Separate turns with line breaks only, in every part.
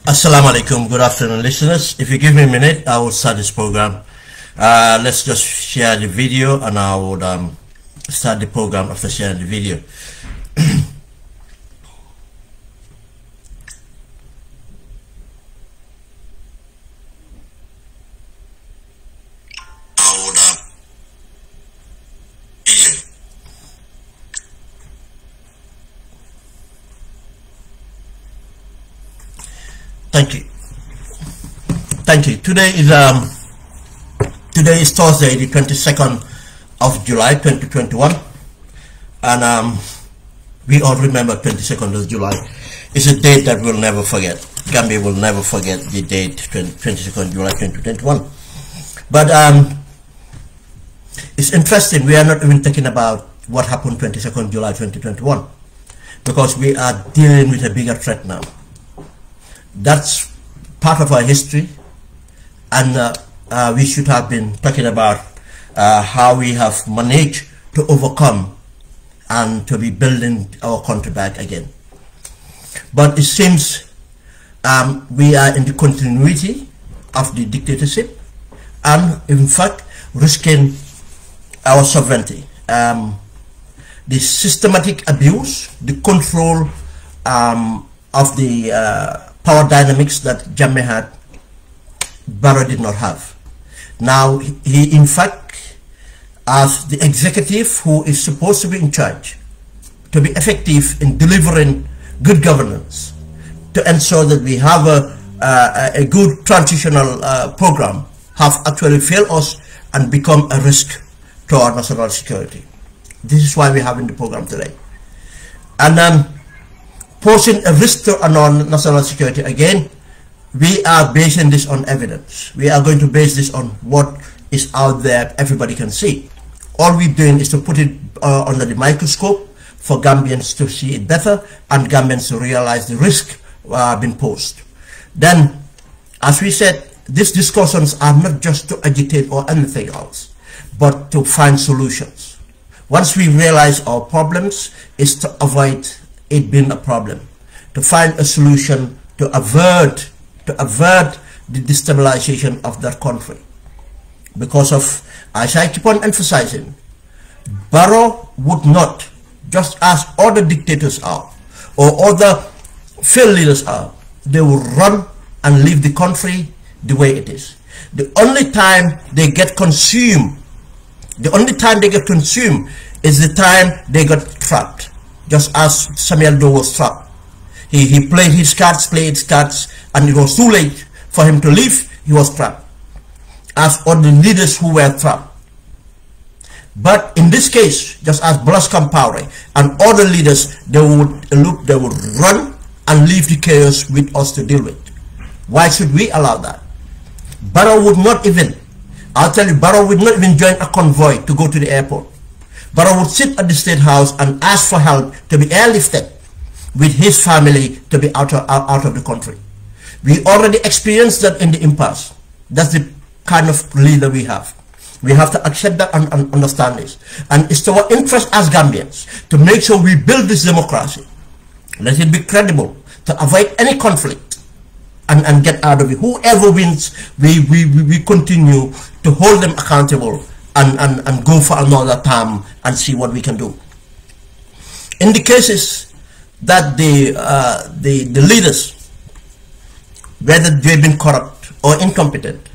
Assalamu alaikum, good afternoon listeners. If you give me a minute, I will start this program. Let's just share the video and I would start the program after sharing the video. Thank you. Today is Thursday, the 22nd of July 2021, and we all remember 22nd of July. It's a date that we'll never forget. Gambia will never forget the date 22nd July 2021. But it's interesting, we are not even thinking about what happened 22nd July 2021 because we are dealing with a bigger threat now. That's part of our history, and we should have been talking about how we have managed to overcome and to be building our country back again. But it seems we are in the continuity of the dictatorship and in fact risking our sovereignty. The systematic abuse, the control of the power dynamics that Gambia had, Barrow did not have. Now he in fact, as the executive who is supposed to be in charge, to be effective in delivering good governance, to ensure that we have a good transitional program, have actually failed us and become a risk to our national security. This is why we're having the program today. And posing a risk to our national security again, we are basing this on evidence. We are going to base this on what is out there, everybody can see. All we're doing is to put it under the microscope for Gambians to see it better and Gambians to realize the risk being posed. Then, as we said, these discussions are not just to agitate or anything else, but to find solutions. Once we realize our problems, is to avoid it being a problem, to find a solution to avert the destabilization of that country. Because of, as I keep on emphasizing, Barrow would not, just as other dictators are or other failed leaders are, they will run and leave the country the way it is. The only time they get consumed The only time they get consumed is the time they got trapped, just as Samuel Doe was trapped. He played his cards, and it was too late for him to leave. He was trapped, as all the leaders who were trapped. But in this case, just as Blas Compaoré and other leaders, they would run and leave the chaos with us to deal with. Why should we allow that? Barrow would not even, I'll tell you, Barrow would not even join a convoy to go to the airport. Barrow would sit at the State House and ask for help to be airlifted with his family to be out of the country. We already experienced that in the impasse. That's the kind of leader we have. We have to accept that and understand this. And it's to our interest as Gambians to make sure we build this democracy. Let it be credible, to avoid any conflict and get out of it. Whoever wins, we continue to hold them accountable and go for another term and see what we can do. In the cases that the leaders, whether they've been corrupt or incompetent,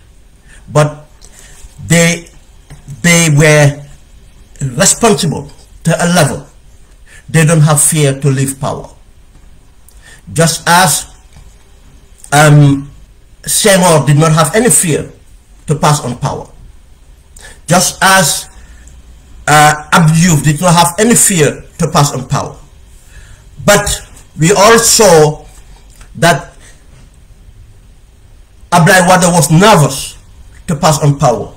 but they were responsible to a level, they don't have fear to leave power. Just as Senghor did not have any fear to pass on power. Just as Abdou Diouf did not have any fear to pass on power. But we all saw that Abdoulaye Wade was nervous to pass on power,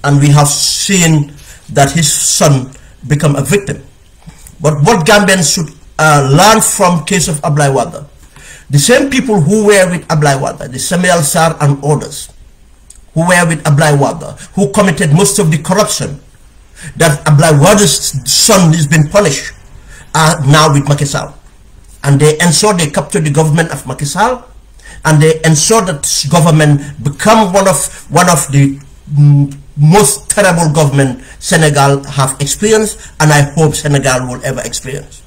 and we have seen that his son become a victim. But what Gambians should learn from case of Abdoulaye Wade, the same people who were with Abdoulaye Wade, the Samuel Sarr and others, who were with Abdoulaye Wade, who committed most of the corruption that Abdoulaye Wade's son has been punished, are now with Macky Sall. And they ensure they capture the government of Macky Sall, and they ensure that this government become one of the most terrible government Senegal have experienced, and I hope Senegal will ever experience.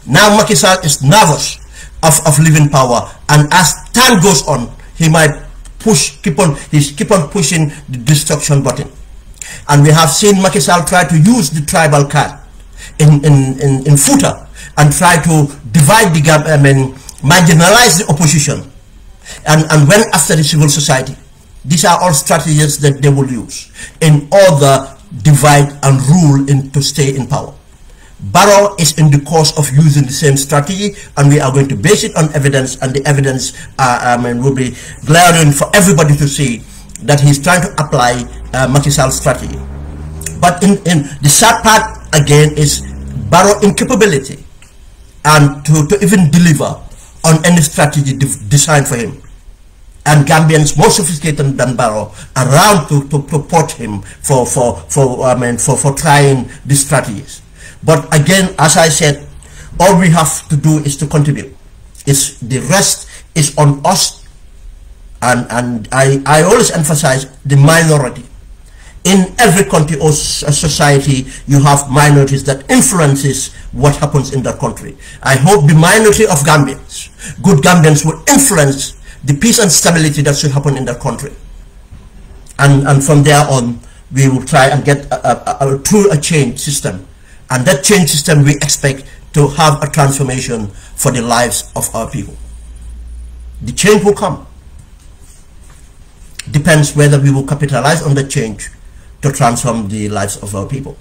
Now Macky Sall is nervous of leaving power, and as time goes on, he might keep on pushing the destruction button. And we have seen Macky Sall try to use the tribal card in Fouta and try to divide the government, marginalize the opposition, and went after the civil society. These are all strategies that they will use in order divide and rule to stay in power. Barrow is in the course of using the same strategy, and we are going to base it on evidence, and the evidence will be glaring for everybody to see that he's trying to apply Macky Sall's strategy. But in the sad part again is Barrow incapability and to even deliver on any strategy designed for him. And Gambians more sophisticated than Barrow around to support him for trying these strategies. But again, as I said, all we have to do is to contribute. The rest is on us. And I always emphasize the minority. In every country or society, you have minorities that influences what happens in that country. I hope the minority of Gambians, good Gambians, will influence the peace and stability that should happen in that country. And from there on, we will try and get through a change system. And that change system, we expect to have a transformation for the lives of our people. The change will come. Depends whether we will capitalize on the change to transform the lives of our people.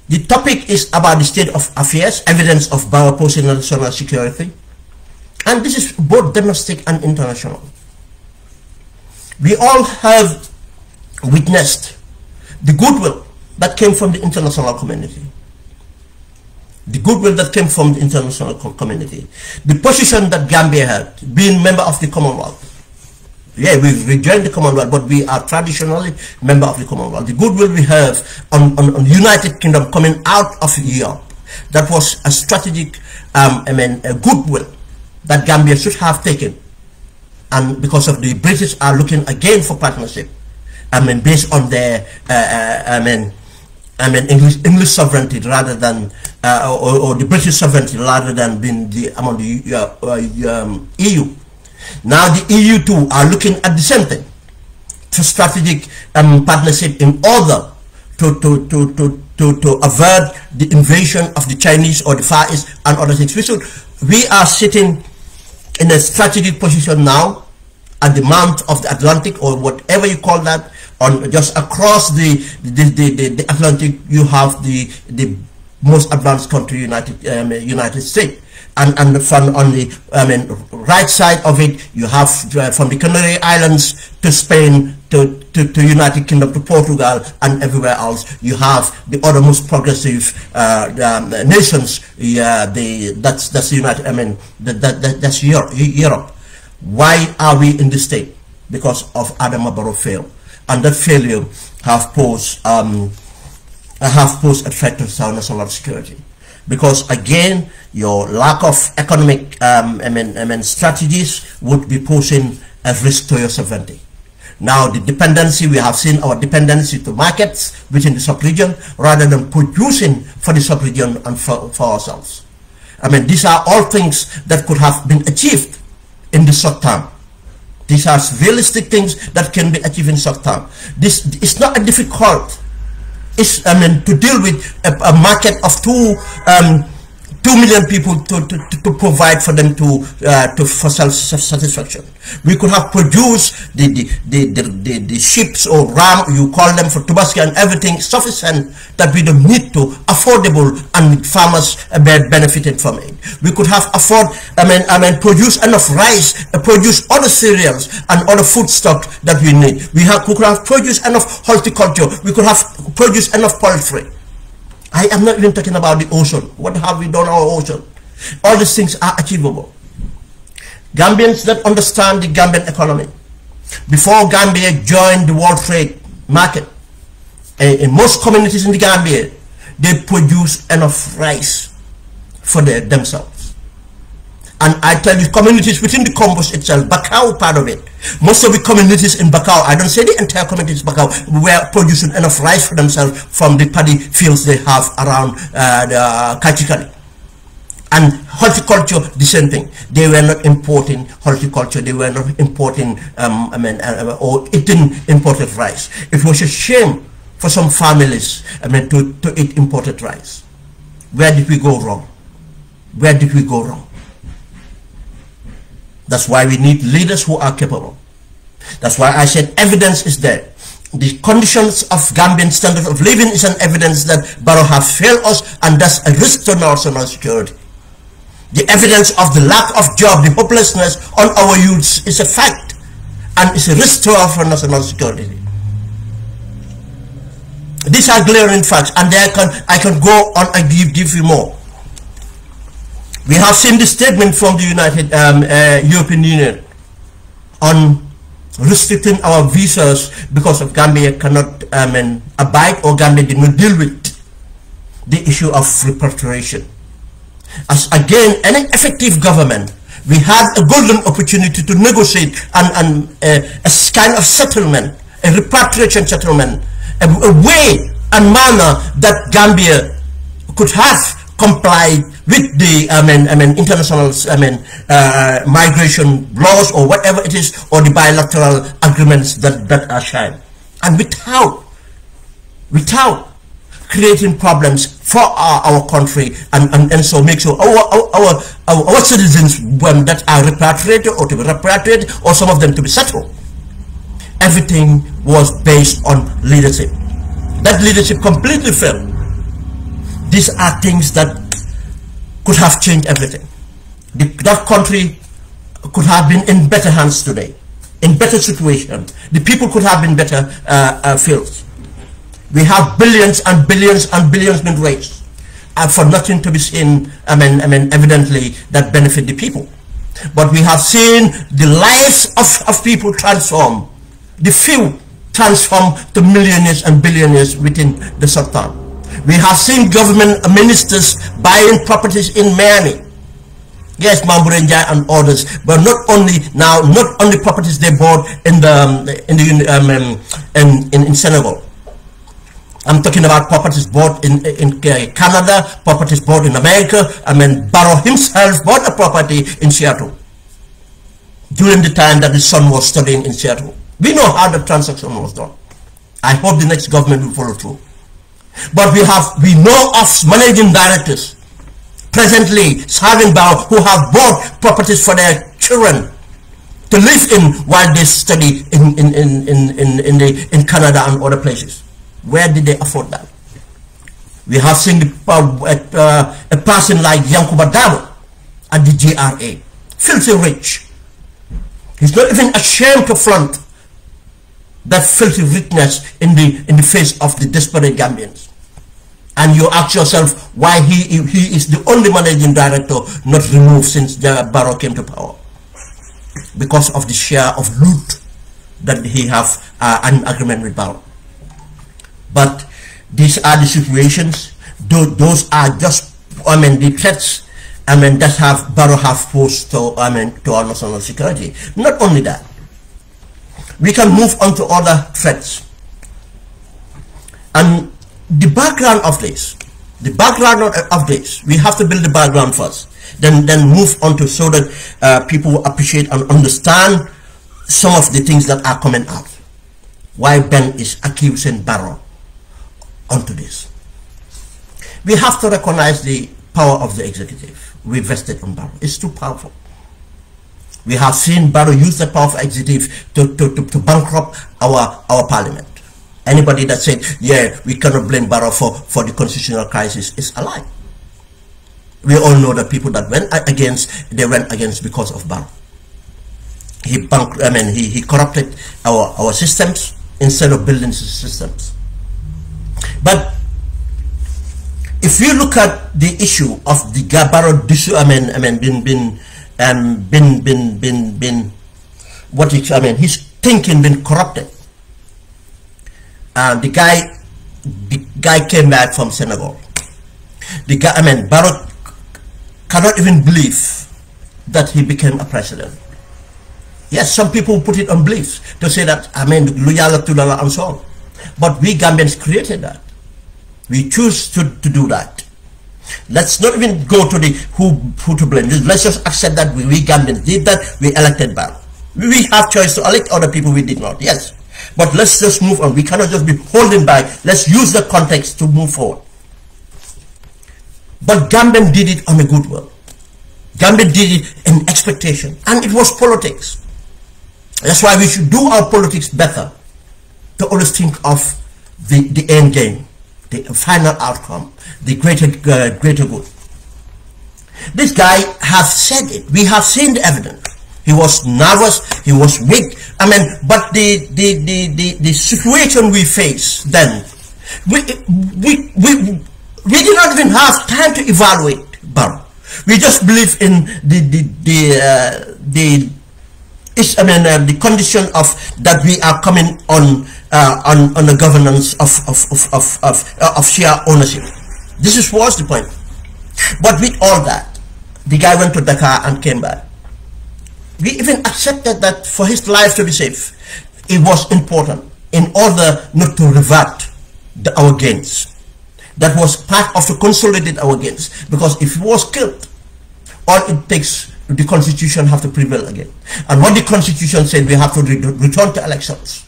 The topic is about the state of affairs, evidence of Barrow posing national security. And this is both domestic and international. We all have witnessed the goodwill that came from the international community. The goodwill that came from the international community. The position that Gambia had, being member of the Commonwealth. Yeah, we've rejoined the Commonwealth, but we are traditionally member of the Commonwealth. The goodwill we have on United Kingdom coming out of Europe, that was a strategic, a goodwill that Gambia should have taken. And because of the British are looking again for partnership, based on their, English sovereignty rather than, or the British sovereignty rather than being among the EU. Now the EU too are looking at the same thing, to strategic partnership in order to avert the invasion of the Chinese or the Far East and other things. We are sitting in a strategic position now at the mouth of the Atlantic, or whatever you call that, on just across the Atlantic. You have the most advanced country, United States, and from on the right side of it, you have from the Canary Islands to Spain to United Kingdom to Portugal and everywhere else. You have the other most progressive nations. That's the United. That's Europe. Why are we in this state? Because of Adama Barrow fail, and that failure have posed a threat to our national security. Because again, your lack of economic strategies would be posing a risk to your sovereignty. Now, the dependency, we have seen our dependency to markets within the sub-region rather than producing for the sub-region and for ourselves. These are all things that could have been achieved in the short term. These are realistic things that can be achieved in short term. This is not a difficult. It's to deal with a market of 2 million people to provide for them for self-satisfaction. We could have produced the ships or ram, you call them, for Tabasco and everything sufficient that we don't need to, affordable, and farmers benefited from it. We could have produce enough rice, produce other cereals and other food stock that we need. We could have produced enough horticulture. We could have produced enough poultry. I am not even talking about the ocean. What have we done our ocean? All these things are achievable. Gambians that understand the Gambian economy. Before Gambia joined the world trade market, in most communities in the Gambia, they produce enough rice for themselves. And I tell you, communities within the Combos itself, Bakau part of it, most of the communities in Bakau, I don't say the entire communities in Bakau, were producing enough rice for themselves from the paddy fields they have around Kachikali. And horticulture, the same thing. They were not importing horticulture. They were not importing or eating imported rice. It was a shame for some families to eat imported rice. Where did we go wrong? Where did we go wrong? That's why we need leaders who are capable. That's why I said evidence is there. The conditions of Gambian standard of living is an evidence that Barrow have failed us, and that's a risk to national security. The evidence of the lack of job, the hopelessness on our youths is a fact, and it's a risk to our national security. These are glaring facts, and I can go on and give you more. We have seen the statement from the United European Union on restricting our visas because of Gambia cannot abide, or Gambia did not deal with the issue of repatriation. As again, any effective government, we had a golden opportunity to negotiate a kind of settlement, a repatriation settlement, a way and manner that Gambia could have complied with the international migration laws or whatever it is, or the bilateral agreements that are signed, and without creating problems for our country, and so make sure our citizens, when that are repatriated or to be repatriated, or some of them to be settled. Everything was based on leadership. That leadership completely failed. These are things that could have changed everything. That country could have been in better hands today, in better situation. The people could have been better filled. We have billions and billions and billions been raised, for nothing to be seen, evidently, that benefit the people. But we have seen the lives of people transform, the few transform to millionaires and billionaires within the short term. We have seen government ministers buying properties in Miami. Yes, Mamburenja and others, but not only properties they bought in Senegal. I'm talking about properties bought in Canada, properties bought in America. Barrow himself bought a property in Seattle during the time that his son was studying in Seattle. We know how the transaction was done. I hope the next government will follow through. But we know of managing directors presently serving Barrow who have bought properties for their children to live in while they study in Canada and other places. Where did they afford that? We have seen a person like Yankuba Dabo at the GRA, filthy rich. He's not even ashamed to flaunt that filthy richness in the face of the desperate Gambians. And you ask yourself why he is the only managing director not removed since Barrow came to power. Because of the share of loot that he have an agreement with Barrow. But these are the situations. Those are just, the threats, that have Barrow have posed to, to our national security. Not only that, we can move on to other threats. And the background of this, we have to build the background first. Then move on to so that people will appreciate and understand some of the things that are coming out. Why Ben is accusing Barrow onto this. We have to recognize the power of the executive we vested on Barrow. It's too powerful. We have seen Barrow use the power of executive to bankrupt our parliament. Anybody that said, yeah, we cannot blame Barrow for the constitutional crisis is a lie. We all know the people that went against because of Barrow. He corrupted our systems instead of building systems. But if you look at the issue of the Barrow his thinking been corrupted. The guy came back from Senegal. Barrow cannot even believe that he became a president. Yes, some people put it on beliefs to say that, loyal to Allah and so on. But we Gambians created that. We choose to do that. Let's not even go to the who to blame. Let's just accept that we Gambians did that. We elected Barrow. We have choice to elect other people. We did not. Yes. But let's just move on. We cannot just be holding back. Let's use the context to move forward. But Gambian did it on a good will. Gambian did it in expectation. And it was politics. That's why we should do our politics better. To always think of the end game, the final outcome, the greater good. This guy has said it. We have seen the evidence. He was nervous. He was weak. But the situation we face then, we did not even have time to evaluate Barrow. We just believe in the condition of that we are coming on the governance of share ownership. This was the point. But with all that, the guy went to Dakar and came back. We even accepted that for his life to be safe, it was important in order not to revert our gains. That was part of to consolidate our gains. Because if he was killed, all it takes, the constitution have to prevail again. And what the constitution said, we have to return to elections.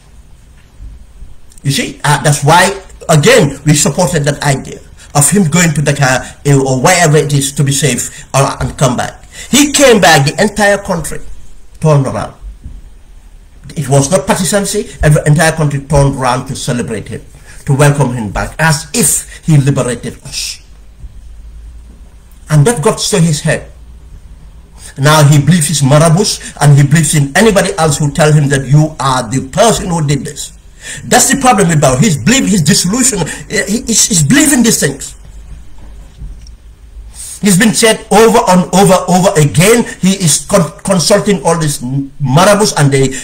You see, that's why, again, we supported that idea of him going to Dakar or wherever it is to be safe and come back. He came back, the entire country turned around. It was not partisancy, the entire country turned around to celebrate him, to welcome him back, as if he liberated us. And that got to his head. Now he believes he's marabouts, and he believes in anybody else who tell him that you are the person who did this. That's the problem with Barrow. His belief, his disillusion, he's believing these things. He's been said over and over again. He is consulting all these marabouts and they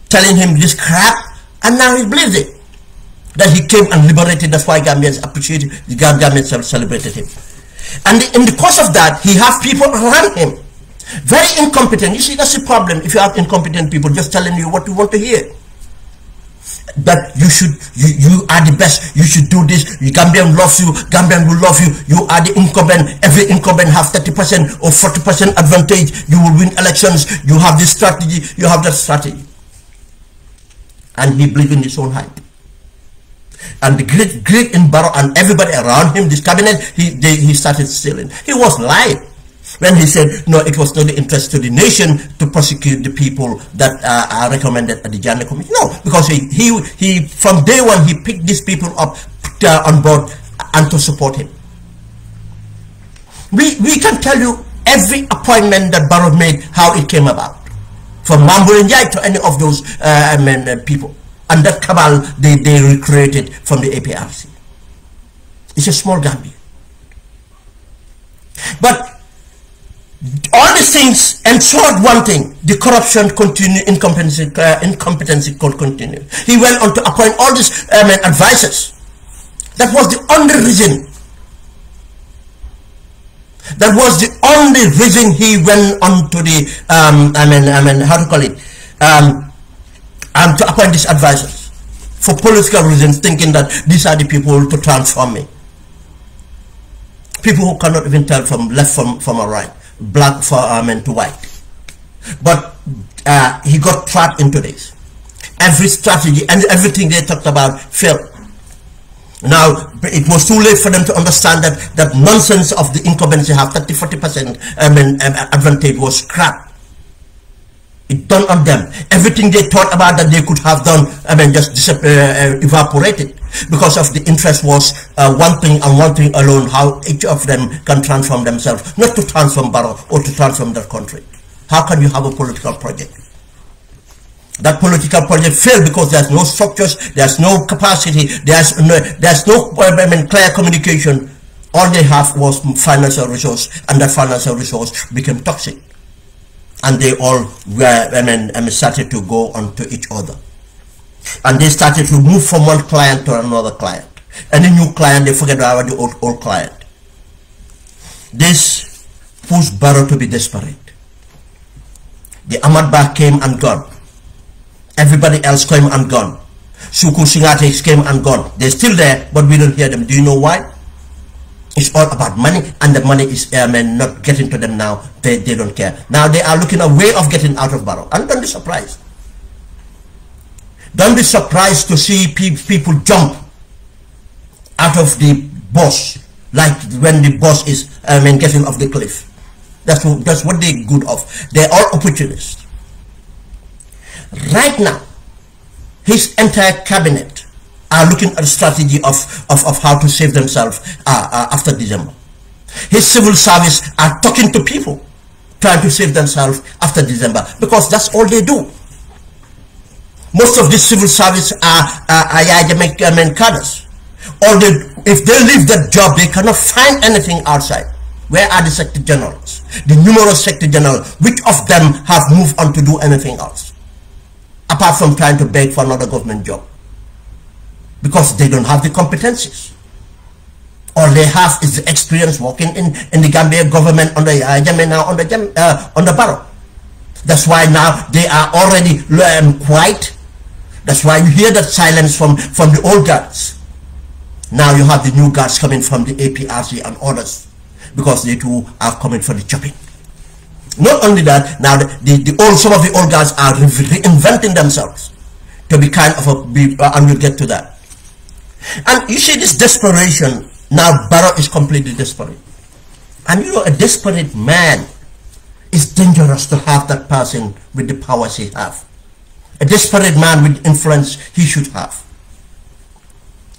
telling him this crap, and now he believes it. That he came and liberated. That's why Gambians appreciated, the Gambians celebrated him. And in the course of that, he has people around him. Very incompetent. You see, that's the problem. If you have incompetent people just telling you what you want to hear. That you are the best, you should do this, Gambian loves you, Gambian will love you, you are the incumbent, every incumbent have 30% or 40% advantage, you will win elections, you have this strategy, you have that strategy. And he believes in his own hype. And the greed in Barrow and everybody around him, this cabinet, he started stealing. He was lying when he said, no, it was not the interest to the nation to prosecute the people that are recommended at the Jammeh Committee. No, because he from day one, he picked these people up on board and to support him. We can tell you every appointment that Barrow made, how it came about. From Mambo Njai to any of those people. And that cabal they recreated from the APRC. It's a small Gambia. But all these things ensured one thing: the corruption continued, incompetency continued. He went on to appoint all these advisors. That was the only reason. That was the only reason he went on to the how to call it, to appoint these advisors for political reasons, thinking that these are the people to transform me. People who cannot even tell from left from a right, black to white. But he got trapped into this. Every strategy and everything they talked about failed. Now, it was too late for them to understand that nonsense of the incumbency have 30–40% advantage was crap. It done on them. Everything they thought about that they could have done, just evaporated, because of the interest was one thing and one thing alone: how each of them can transform themselves, not to transform Barrow or to transform their country. How can you have a political project? That political project failed because there's no structures, there's no capacity, there's no clear communication. All they have was financial resource, and that financial resource became toxic. And they all were, started to go on to each other. And they started to move from one client to another client. Any new client, they forget about the old client. This pushed Barrow to be desperate. The Ahmad Bah came and gone. Everybody else came and gone. Suku Singates came and gone. They're still there, but we don't hear them. Do you know why? It's all about money, and the money is not getting to them now. They don't care. Now they are looking at a way of getting out of Barrow. And don't be surprised. Don't be surprised to see people jump out of the bus, like when the bus is getting off the cliff. That's what they're good of. They're all opportunists. Right now, his entire cabinet are looking at a strategy of how to save themselves after December. His civil service are talking to people, trying to save themselves after December, because that's all they do. Most of these civil service are cadres. If they leave that job, they cannot find anything outside. Where are the secretary generals? The numerous secretary generals, which of them have moved on to do anything else, apart from trying to beg for another government job? Because they don't have the competencies. All they have is the experience working in the Gambia government on the Barrow. That's why now they are already quiet. That's why you hear that silence from the old guards. Now you have the new guards coming from the APRC and others, because they too are coming for the chopping. Not only that, now some of the old guys are reinventing themselves to be kind of and we'll get to that. And you see this desperation. Now Barrow is completely desperate. And you know, a desperate man is dangerous to have that person with the powers he have. A desperate man with influence he should have.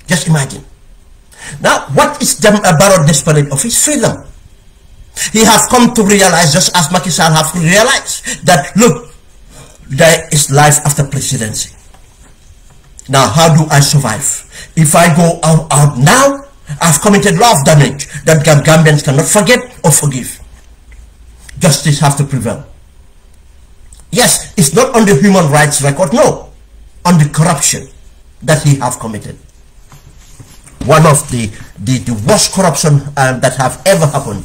Just imagine. Now, what is Barrow desperate of? His freedom. He has come to realize, just as Macky Sall have realized, that look, there is life after presidency. Now, how do I survive? If I go out now, I've committed a lot of damage that Gambians cannot forget or forgive. Justice has to prevail. Yes, it's not on the human rights record, no, on the corruption that he have committed. One of the worst corruption that have ever happened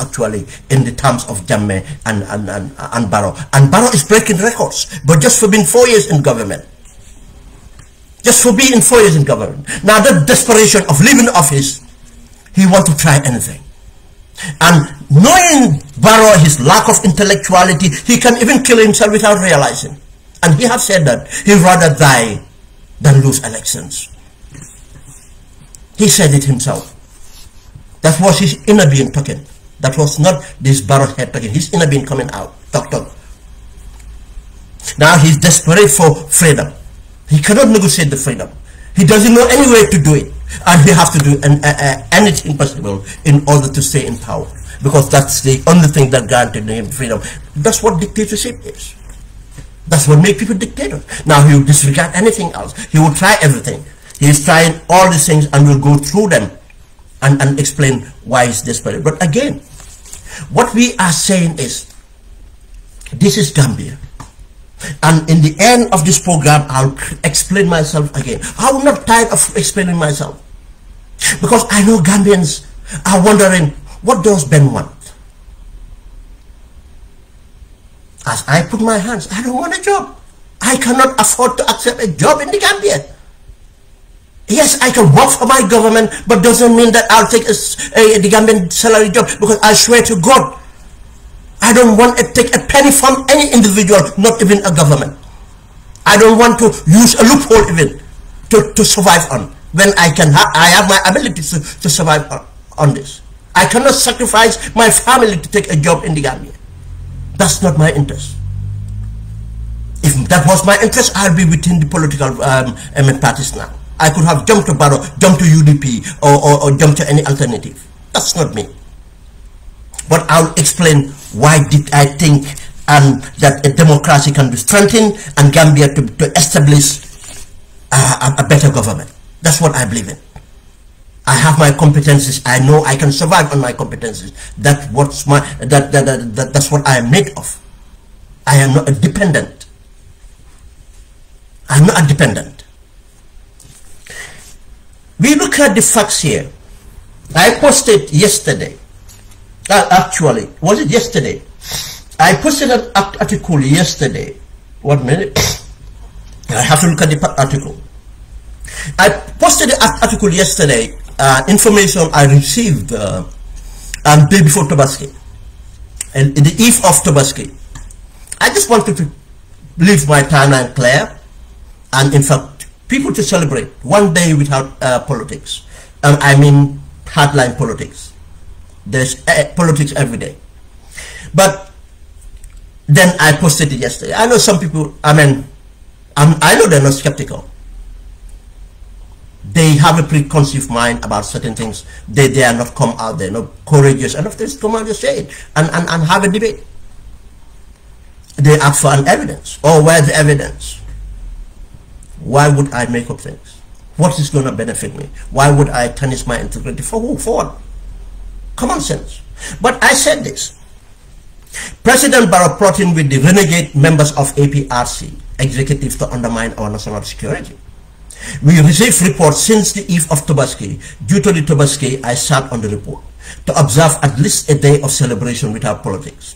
actually in the terms of Jammeh and Barrow. And Barrow is breaking records, but just for being 4 years in government. Just for being 4 years in government. Now that desperation of leaving office, he wants to try anything. And knowing Barrow, his lack of intellectuality, he can even kill himself without realizing. And he has said that he'd rather die than lose elections. He said it himself. That was his inner being talking. That was not this Barrow head talking. His inner being coming out. Talk. Now he's desperate for freedom. He cannot negotiate the freedom. He doesn't know any way to do it. And he has to do anything possible in order to stay in power. Because that's the only thing that granted him freedom. That's what dictatorship is. That's what makes people dictators. Now he will disregard anything else. He will try everything. He is trying all these things and will go through them and explain why he's desperate. But again, what we are saying is, this is Gambia. And in the end of this program, I'll explain myself again. I'm not tired of explaining myself. Because I know Gambians are wondering, what does Ben want? As I put my hands, I don't want a job. I cannot afford to accept a job in the Gambia. Yes, I can work for my government, but doesn't mean that I'll take the Gambian salary job, because I swear to God, I don't want to take a penny from any individual, not even a government. I don't want to use a loophole even to survive on, when I have my ability to survive on this. I cannot sacrifice my family to take a job in the Gambia. That's not my interest. If that was my interest, I'll be within the political parties now. I could have jumped to Barrow, jumped to UDP, or jumped to any alternative. That's not me. But I'll explain why did I think that a democracy can be strengthened and Gambia to establish a better government. That's what I believe in. I have my competencies. I know I can survive on my competencies. That's what I am made of. I am not a dependent. I'm not a dependent. We look at the facts here. I posted yesterday. Actually, was it yesterday? I posted an article yesterday. 1 minute. I have to look at the article. I posted the article yesterday. Information I received day before Tobaski, and in the eve of Tobaski. I just wanted to leave my timeline clear, and in fact, people to celebrate one day without politics. I mean hardline politics. There's politics every day. But then I posted it yesterday. I know some people, I know they're not skeptical. They have a preconceived mind about certain things. They are not come out there, not courageous enough to come out and say it and have a debate. They ask for an evidence. Oh, where's the evidence? Why would I make up things? What is going to benefit me? Why would I tarnish my integrity? For who? For what? Common sense. But I said this. President Barrow brought in with the renegade members of APRC executive to undermine our national security. We received reports since the eve of Tobaski. Due to the Tobaski, I sat on the report to observe at least a day of celebration without politics.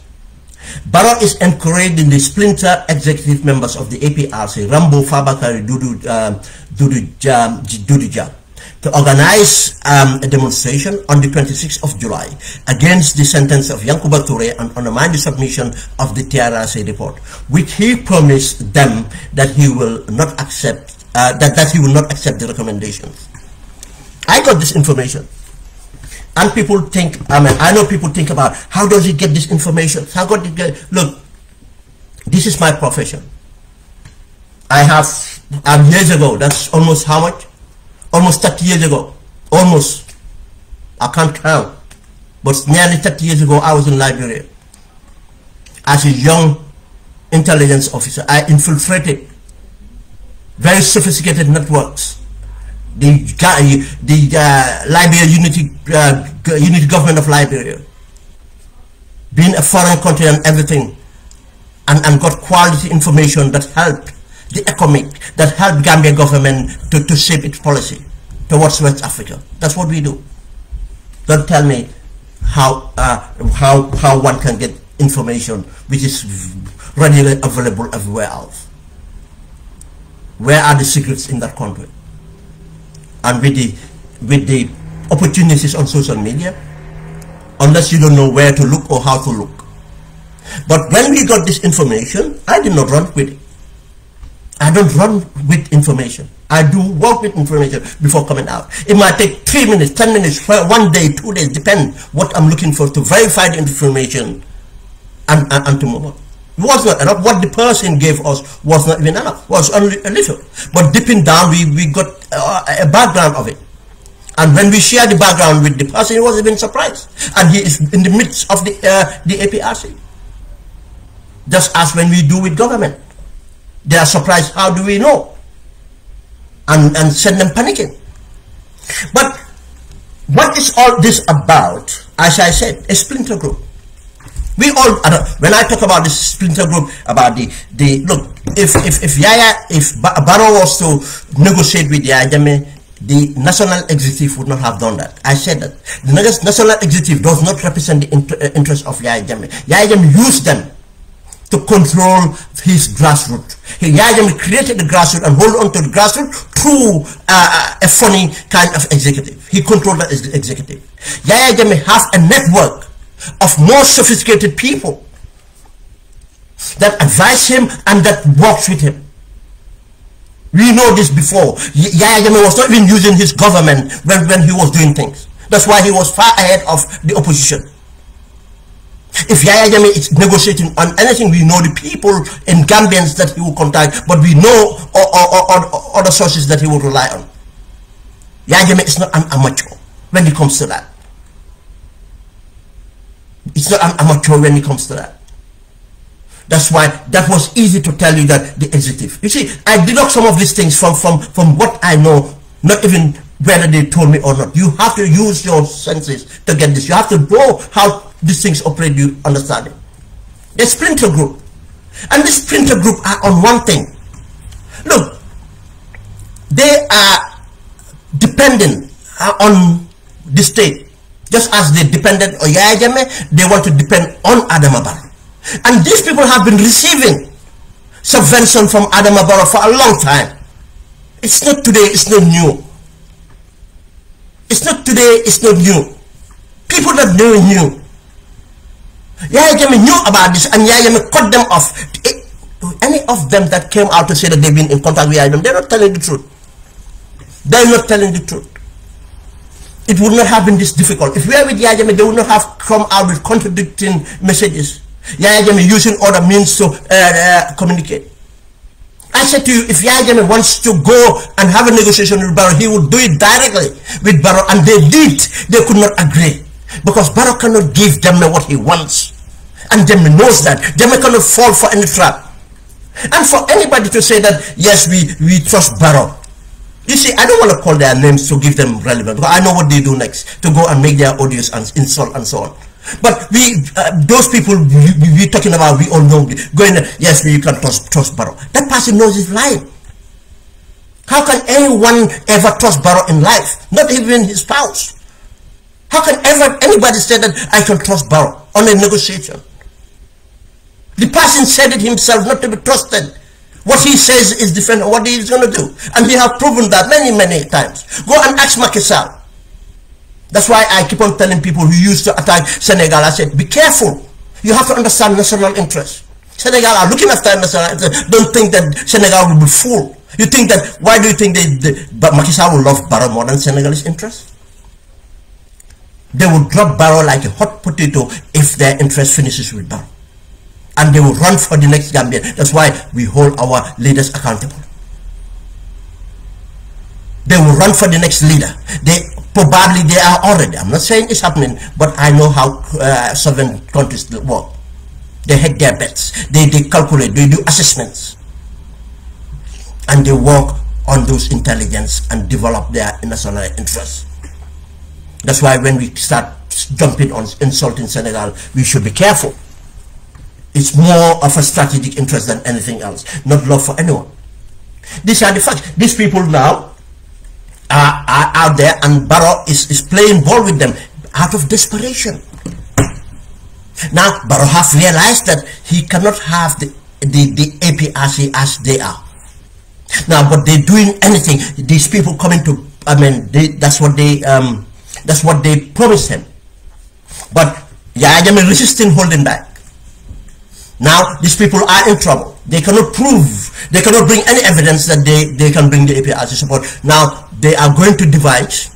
Barrow is encouraging the splinter executive members of the APRC, Rambo, Fabakari, Dudujab, to organize a demonstration on the 26th of July against the sentence of Yankuba Toure and undermine the submission of the TRRC report, which he promised them that he will not accept. That he will not accept the recommendations. I got this information, and people think. I know people think about how does he get this information? How got it get? Look, this is my profession. I have years ago. That's almost how much? Almost 30 years ago. Almost. I can't count, but nearly 30 years ago, I was in Liberia as a young intelligence officer. I infiltrated very sophisticated networks. The Liberia unity government of Liberia, being a foreign country and everything, and got quality information that helped the ECOMIC, that helped Gambia government to shape its policy towards West Africa. That's what we do. Don't tell me how one can get information which is readily available everywhere else. Where are the secrets in that country? And with the opportunities on social media, unless you don't know where to look or how to look. But when we got this information, I did not run with it. I don't run with information. I do work with information before coming out. It might take 3 minutes, 10 minutes, 1 day, 2 days, depend what I'm looking for to verify the information and to move on. It was not enough. What the person gave us was not even enough. It was only a little. But dipping down, we got a background of it. And when we share the background with the person, he was even surprised. And he is in the midst of the APRC. Just as when we do with government. They are surprised, how do we know? And send them panicking. But what is all this about? As I said, a splinter group. We all, when I talk about this splinter group, about look, if Barrow was to negotiate with Yaya Jammeh, the national executive would not have done that. I said that the national executive does not represent the interest of Yaya Jammeh. Yaya Jammeh used them to control his grassroots. Yaya Jammeh created the grassroots and hold on to the grassroots through a funny kind of executive. He controlled the executive. Yaya Jammeh has a network of more sophisticated people that advise him and that works with him. We know this before. Yaya Jammeh was not even using his government when he was doing things. That's why he was far ahead of the opposition. If Yaya Jammeh is negotiating on anything, we know the people in Gambians that he will contact, but we know other sources that he will rely on. Yaya Jammeh is not an amateur when it comes to that. It's not an amateur when it comes to that. That's why that was easy to tell you that the executive. You see, I deduct some of these things from what I know, not even whether they told me or not. You have to use your senses to get this. You have to know how these things operate, you understand it. The splinter group. And this splinter group are on one thing. Look, they are dependent on the state. Just as they depended on Yaya Jammeh, they want to depend on Adama Barrow. And these people have been receiving subvention from Adama Barrow for a long time. It's not today, it's not new. It's not today, it's not new. People that knew. Yaya Jammeh knew about this and Yaya Jammeh cut them off. Any of them that came out to say that they've been in contact with Yaya Jammeh, they're not telling the truth. They're not telling the truth. It would not have been this difficult. If we were with Yaya Jammeh, they would not have come out with contradicting messages. Yaya Jammeh using other means to communicate. I said to you, if Yaya Jammeh wants to go and have a negotiation with Barrow, he would do it directly with Barrow, and they did. They could not agree. Because Barrow cannot give Jammeh what he wants. And Jammeh knows that. Jammeh cannot fall for any trap. And for anybody to say that, yes, we trust Barrow. You see, I don't want to call their names to give them relevance, because I know what they do next, to go and make their audience and insult and so on. But those people we're talking about, we all know, going, yes, you can trust Barrow. That person knows he's lying. How can anyone ever trust Barrow in life? Not even his spouse. How can anybody say that I can trust Barrow on a negotiation? The person said it himself, not to be trusted. What he says is different from what he is going to do. And he has proven that many, many times. Go and ask Macky Sall. That's why I keep on telling people who used to attack Senegal, I said, be careful. You have to understand national interest. Senegal are looking after national interest. Don't think that Senegal will be fooled. You think that, why do you think but Macky Sall will love Barrow more than Senegalese interest? They will drop Barrow like a hot potato if their interest finishes with Barrow. And they will run for the next Gambia. That's why we hold our leaders accountable. They will run for the next leader. They are already. I'm not saying it's happening, but I know how sovereign countries work. They hedge their bets. They calculate. They do assessments, and they work on those intelligence and develop their national interests. That's why when we start jumping on insulting Senegal, we should be careful. It's more of a strategic interest than anything else, not love for anyone. These are the facts. These people now are out there, and Barrow is playing ball with them out of desperation. Now, Barrow has realized that he cannot have the APRC as they are. Now, but they're doing anything. These people coming to, that's what they promised him. But Yaya Jammeh resisting, holding back. Now, these people are in trouble. They cannot prove They cannot bring any evidence that they can bring the APRC support. Now they are going to devise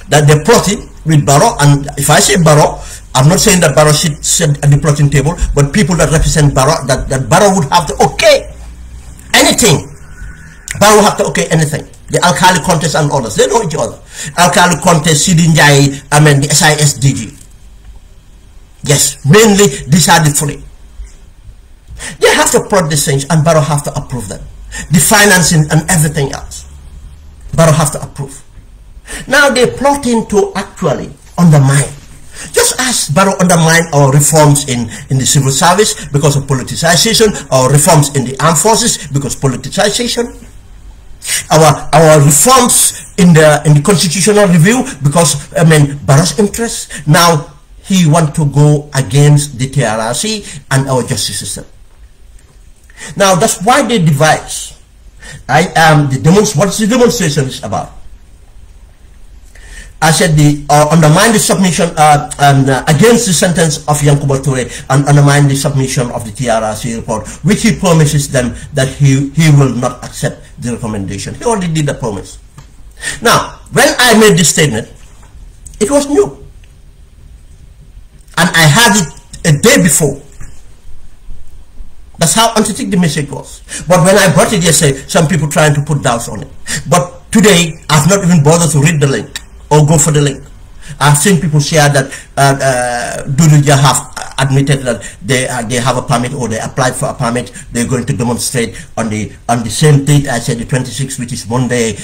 that they plotted with Barrow, and if I say Barrow, I'm not saying that Barrow should sit at the plotting table, but people that represent Barrow, that Barrow would have to okay anything. Barrow would have to okay anything. The Alkali contest and others, they know each other. Alkali contest, Sidi Njai, I mean the SISDG. Yes, mainly these are the three. They have to plot these things, and Barrow have to approve them. The financing and everything else, Barrow have to approve. Now they're plotting to actually undermine. Just as Barrow undermined our reforms in the civil service because of politicization, our reforms in the armed forces because politicization, our reforms in the constitutional review because Barrow's interests. Now he want to go against the TRRC and our justice system. Now that's why they devise. What the demonstration is about. I said undermine the submission against the sentence of Yankuba Toure and undermine the submission of the TRRC report, which he promises them that he will not accept the recommendation. He already did the promise. Now, when I made this statement, it was new. And I had it a day before. That's how authentic the message was. But when I brought it yesterday, some people trying to put doubts on it. But today, I've not even bothered to read the link or go for the link. I've seen people share that Duduja have admitted that they have a permit, or they applied for a permit. They're going to demonstrate on the same date. I said the 26th, which is Monday,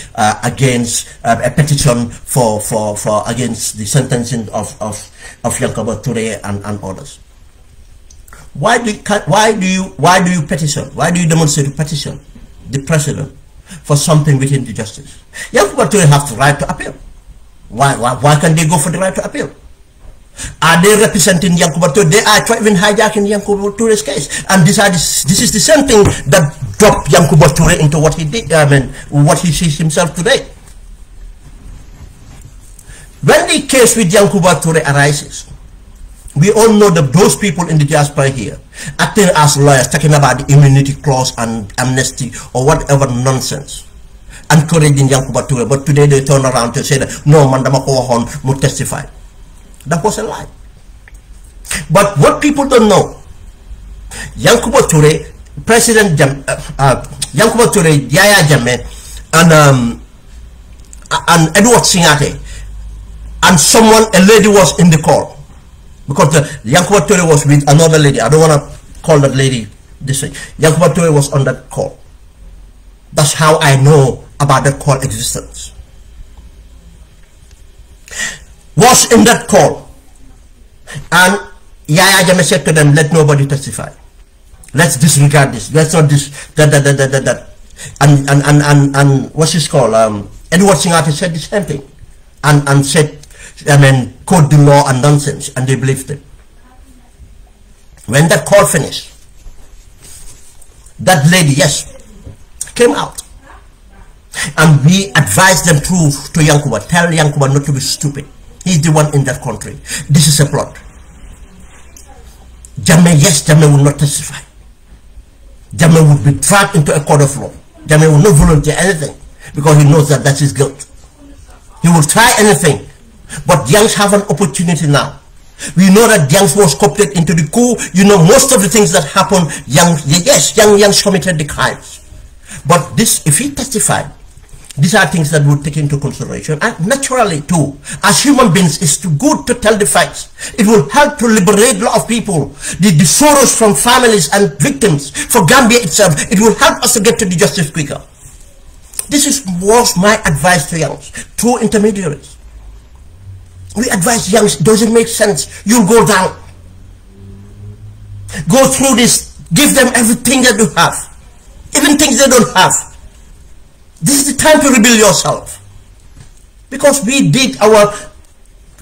against a petition for against the sentencing of Yankuba Toure and others. Why do you petition? Why do you demonstrate to petition the president for something within the justice? Yankuba Toure have the right to appeal. Why can't they go for the right to appeal? Are they representing Yankuba Toure? They are even hijacking Yankuba Toure's case, and this is the same thing that dropped Yankuba Toure into what he did. What he sees himself today. When the case with Yankuba Toure arises, we all know that those people in the diaspora here, acting as lawyers, talking about the immunity clause and amnesty or whatever nonsense, encouraging Yankuba Toure, but today they turn around to say that no, Mandama Kohon will testify. That was a lie. But what people don't know, Yankuba Toure, President Yankuba Toure, Yaya Jammeh, and Edward Singate, and a lady was in the call. Because Yankuba Toure was with another lady. I don't want to call that lady this way. Yankuba Toure was on that call. That's how I know about that call existence. Was in that call. And Yaya Jammeh said to them, let nobody testify. Let's disregard this. Let's not that. And what's his call? Edward Singate said the same thing. And said, quote the law and nonsense, and they believed it. When that call finished, that lady, yes, came out. And we advised them to Yankuba, tell Yankuba not to be stupid. He's the one in that country. This is a plot. Jammeh will not testify. Jammeh would be dragged into a court of law. Jammeh will not volunteer anything because he knows that that's his guilt. He will try anything. But Yanks have an opportunity now. We know that Yanks was coopted into the coup. You know, most of the things that happened, Yanks committed the crimes. But this, if he testified, these are things that would take into consideration. And naturally too, as human beings, it's too good to tell the facts. It will help to liberate a lot of people. The sorrows from families and victims, for Gambia itself, it will help us to get to the justice quicker. This was my advice to Yanks, through intermediaries. We advise Yanks, does it make sense? You'll go down. Go through this. Give them everything that you have. Even things they don't have. This is the time to rebuild yourself. Because we did our,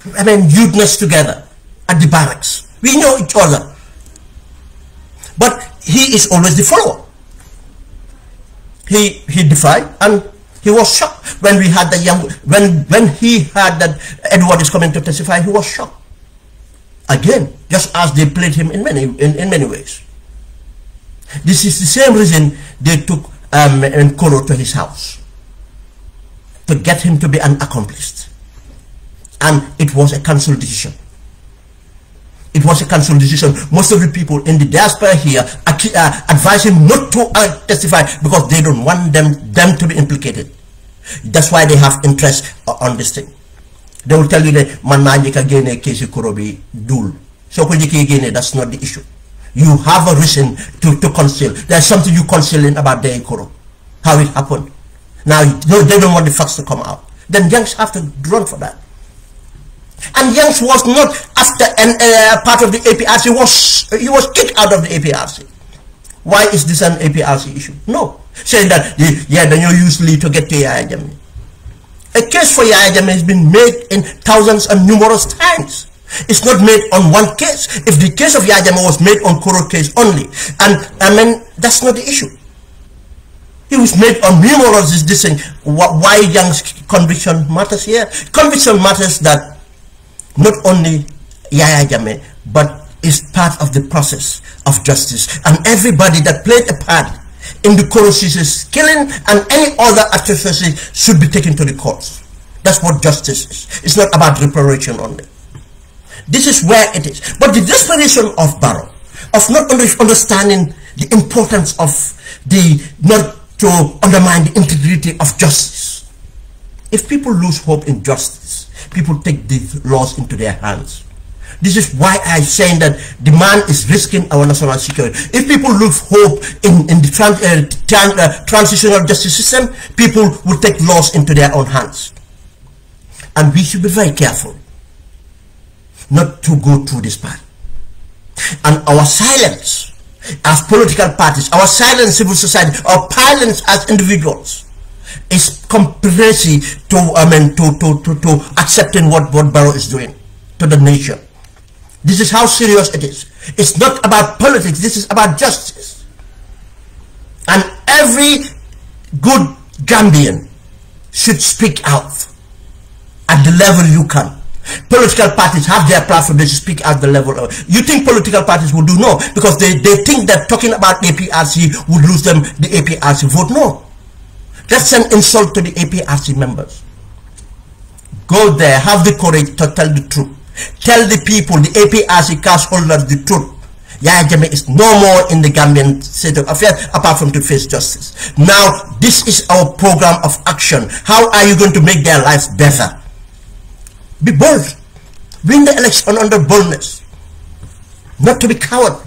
youthfulness together at the barracks. We know each other. But he is always the follower. He defied, and he was shocked when we had the when he heard that Edward is coming to testify. He was shocked. Again, just as they played him in many ways. This is the same reason they took Nkolo to his house, to get him to be an accomplice. And it was a council decision. It was a council decision. Most of the people in the diaspora here advise him not to testify because they don't want them to be implicated. That's why they have interest on this thing. They will tell you that man najika gene case Kurobi dul. So that's not the issue. You have a reason to conceal. There's something you concealing about the Ikoro. How it happened. Now they don't want the facts to come out. Then Yanks have to run for that. And Yanks was not after part of the APRC. He was kicked out of the APRC. Why is this an APRC issue? No. Saying that then you use Lee to get to Yaya Jammeh. A case for Yaya Jammeh has been made in thousands and numerous times. It's not made on one case. If the case of Yaya Jammeh was made on Koro case only, and I mean that's not the issue. It was made on numerous this thing. Why Young's conviction matters here? Conviction matters that not only Yaya Jammeh, but is part of the process of justice, and everybody that played a part in the Koro Sisso's killing and any other atrocity should be taken to the courts. That's what justice is. It's not about reparation only. This is where it is. But the desperation of Barrow, of not understanding the importance of not to undermine the integrity of justice. If people lose hope in justice, people take these laws into their hands. This is why I'm saying that the man is risking our national security. If people lose hope in the transitional justice system, people will take laws into their own hands. And we should be very careful not to go through this path. And our silence as political parties, our silence civil society, our silence as individuals is compulsory to accepting what Barrow is doing to the nation. This is how serious it is. It's not about politics, this is about justice. And every good Gambian should speak out at the level you can. Political parties have their platform, they should speak at the level of. You think political parties will do? No, because they think that talking about APRC would lose them the APRC vote. No. That's an insult to the APRC members. Go there, have the courage to tell the truth. Tell the people, the APRC cash holders, the truth. Yaya Jammeh is no more in the Gambian state of affairs apart from to face justice. Now, this is our program of action. How are you going to make their lives better? Be bold. Win the election under boldness. Not to be coward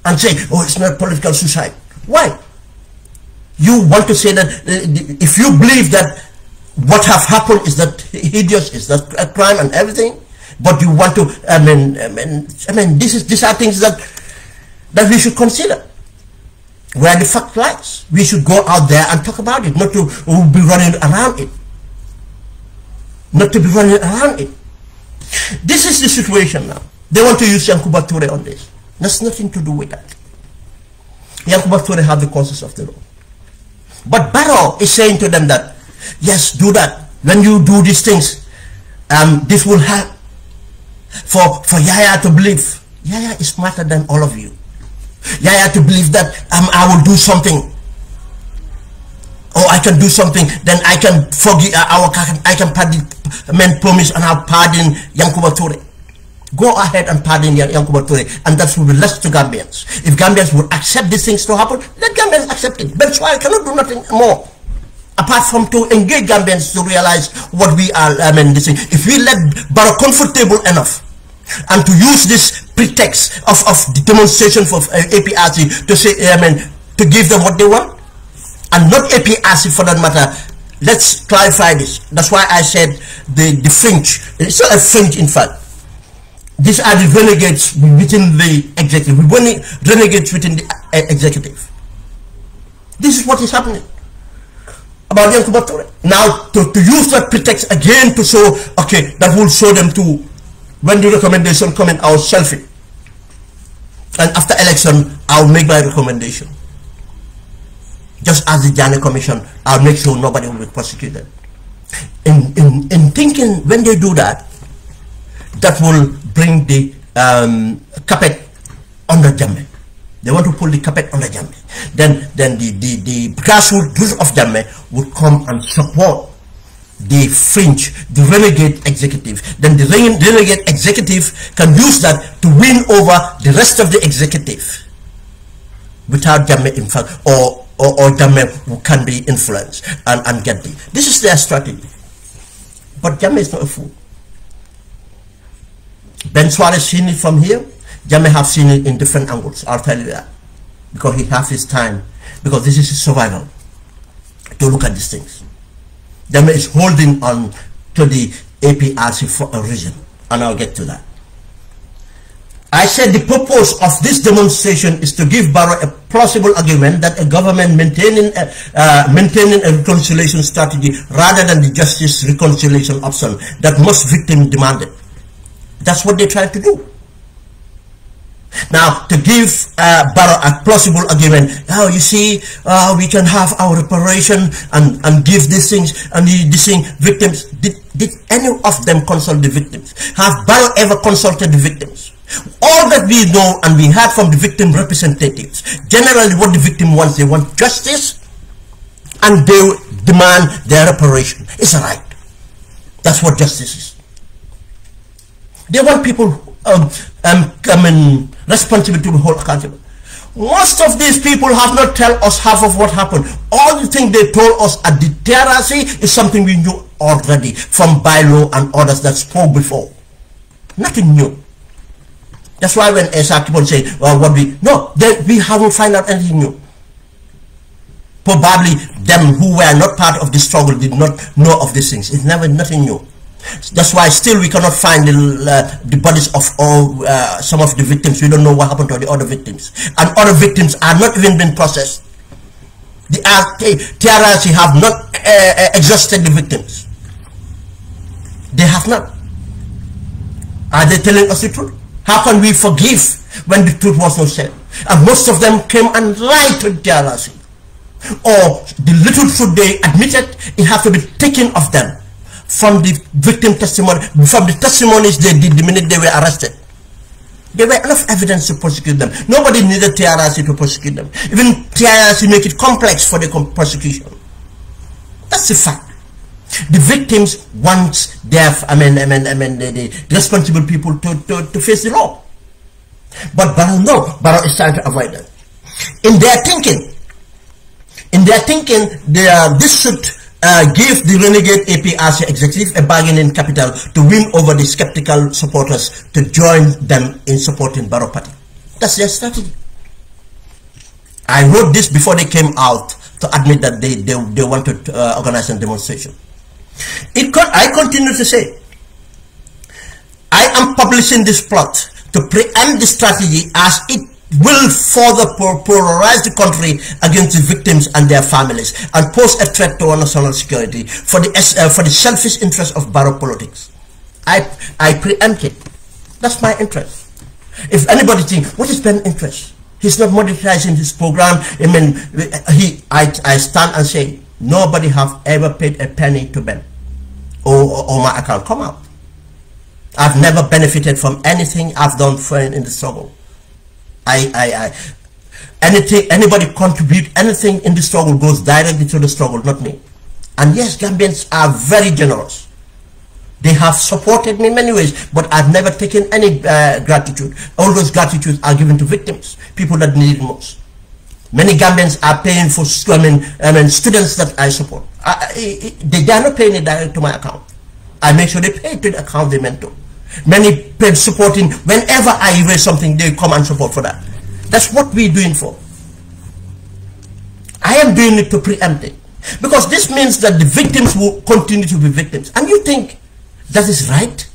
and say, oh, it's not political suicide. Why? You want to say that if you believe that what have happened is that hideous, is that a crime and everything, but you want to, these are things that we should consider. Where the fact lies, we should go out there and talk about it, not to be running around it. Not to be running around it. This is the situation now. They want to use Yankuba Toure on this. That's nothing to do with that. Yankuba Toure have the causes of the law. But Barrow is saying to them that, yes, do that. When you do these things, this will help. For Yaya to believe, Yaya is smarter than all of you. Yaya to believe that I will do something. Or I can do something, then I can forgive, I can pardon, promise and I'll pardon Yankuba Toure. Go ahead and pardon Yankuba Toure, and that will be less to Gambians. If Gambians would accept these things to happen, let Gambians accept it. But so I cannot do nothing more. Apart from to engage Gambians to realize what we are, this thing. If we let Barrow comfortable enough, and to use this pretext of the demonstration for APRC to say, to give them what they want, and not APRC for that matter. Let's clarify this. That's why I said the fringe. It's not a fringe, in fact. These are the renegades within the executive. Renegades within the executive. This is what is happening about Yankuba Toure. Now, to use that pretext again to show, okay, that will show them to, when the recommendation come in, I'll shelf it. And after election, I'll make my recommendation. Just as the Janneh Commission, I'll make sure nobody will be prosecuted. In thinking, when they do that, that will bring the carpet under Jammeh. They want to pull the carpet under Jammeh. Then the grassroots of Jammeh would come and support the fringe, the renegade executive. Then the renegade executive can use that to win over the rest of the executive without Jammeh, in fact, or Jammeh who can be influenced and get the. This is their strategy. But Jammeh is not a fool. Ben Suarez seen it from here. Jammeh have seen it in different angles. I'll tell you that. Because he has his time. Because this is his survival. To look at these things. Jammeh is holding on to the APRC for a reason. And I'll get to that. I said the purpose of this demonstration is to give Barrow a plausible argument that a government maintaining a reconciliation strategy rather than the justice reconciliation option that most victims demanded. That's what they tried to do. Now, to give Barrow a plausible argument, oh, you see, we can have our reparation and give these things and these things victims. Did any of them consult the victims? Have Barrow ever consulted the victims? All that we know and we heard from the victim representatives, generally what the victim wants, they want justice and they demand their reparation. It's a right. That's what justice is. They want people responsible to be held accountable. Most of these people have not told us half of what happened. All the things they told us at the TRC is something we knew already from Barrow and others that spoke before. Nothing new. That's why when Esa keep on saying, well, we haven't found out anything new. Probably them who were not part of the struggle did not know of these things. It's never nothing new. That's why still we cannot find the bodies of all some of the victims. We don't know what happened to the other victims, and other victims are not even been processed. The TRC have not exhausted the victims. They have not. Are they telling us the truth? How can we forgive when the truth was not said? And most of them came and lied to the TRC, or the little truth they admitted, it has to be taken of them. From the victim testimony, from the testimonies they did the minute they were arrested. There were enough evidence to prosecute them. Nobody needed TRC to prosecute them. Even TRC make it complex for the prosecution. That's the fact. The victims want their, the responsible people to face the law. But Barrow, no, Barrow is trying to avoid that. In their thinking, this should give the renegade APRC executive a bargaining capital to win over the skeptical supporters to join them in supporting Barrow Party. That's their strategy. I wrote this before they came out to admit that they wanted to organize a demonstration. I continue to say, I am publishing this plot to preempt the strategy as it will further polarize the country against the victims and their families and pose a threat to our national security for the selfish interest of Barrow politics. I preempt it. That's my interest. If anybody thinks, what is Ben's interest? He's not monetizing his program. I stand and say, nobody have ever paid a penny to Ben or my account. Come out. I've never benefited from anything I've done in the struggle. Anybody contribute anything in the struggle goes directly to the struggle, not me. And yes, Gambians are very generous. They have supported me in many ways, but I've never taken any gratitude. All those gratitudes are given to victims, people that need it most. Many Gambians are paying for students that I support. They are not paying it direct to my account. I make sure they pay to the account they meant to. Many paid supporting. Whenever I raise something, they come and support for that. That's what we're doing for. I am doing it to preempt it. Because this means that the victims will continue to be victims. And you think that is right?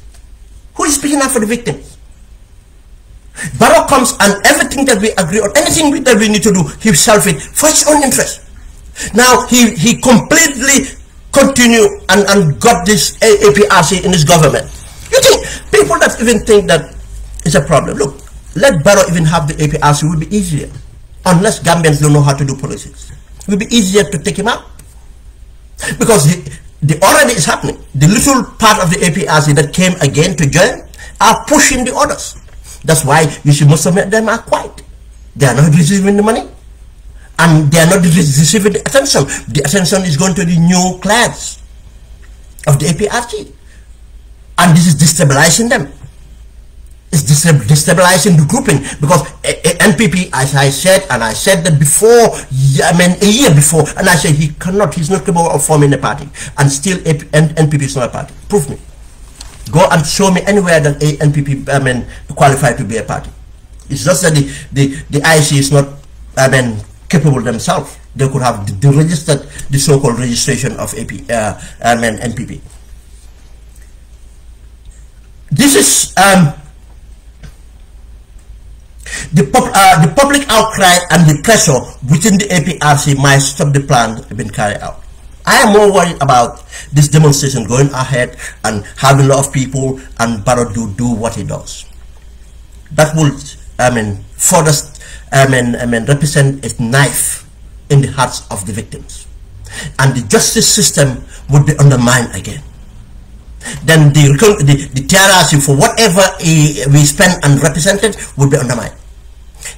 Who is speaking up for the victims? Barrow comes and everything that we agree on, anything that we need to do, he self-it for his own interest. Now he completely continue and got this APRC in his government. You think people that even think that is a problem? Look, let Barrow even have the APRC, it will be easier. Unless Gambians don't know how to do politics, it will be easier to take him out. Because the already is happening. The little part of the APRC that came again to join are pushing the others. That's why you see most of them are quiet. They are not receiving the money, and they are not receiving the attention. The attention is going to the new class of the APRC, and this is destabilizing them. It's destabilizing the grouping, because NPP, as I said, and I said that before, I mean a year before, and I said he's not capable of forming a party, and still NPP is not a party. Prove me. Go and show me anywhere that NPP, I mean, qualified to be a party. It's just that the IC is not, I mean, capable themselves. They could have registered the so-called registration of NPP. This is the public outcry and the pressure within the APRC might stop the plan being carried out. I am more worried about this demonstration going ahead and having a lot of people and Barrow do what he does. That will, I mean, further, represent a knife in the hearts of the victims, and the justice system would be undermined again. Then the TRRC, for whatever we spend and represented, would be undermined.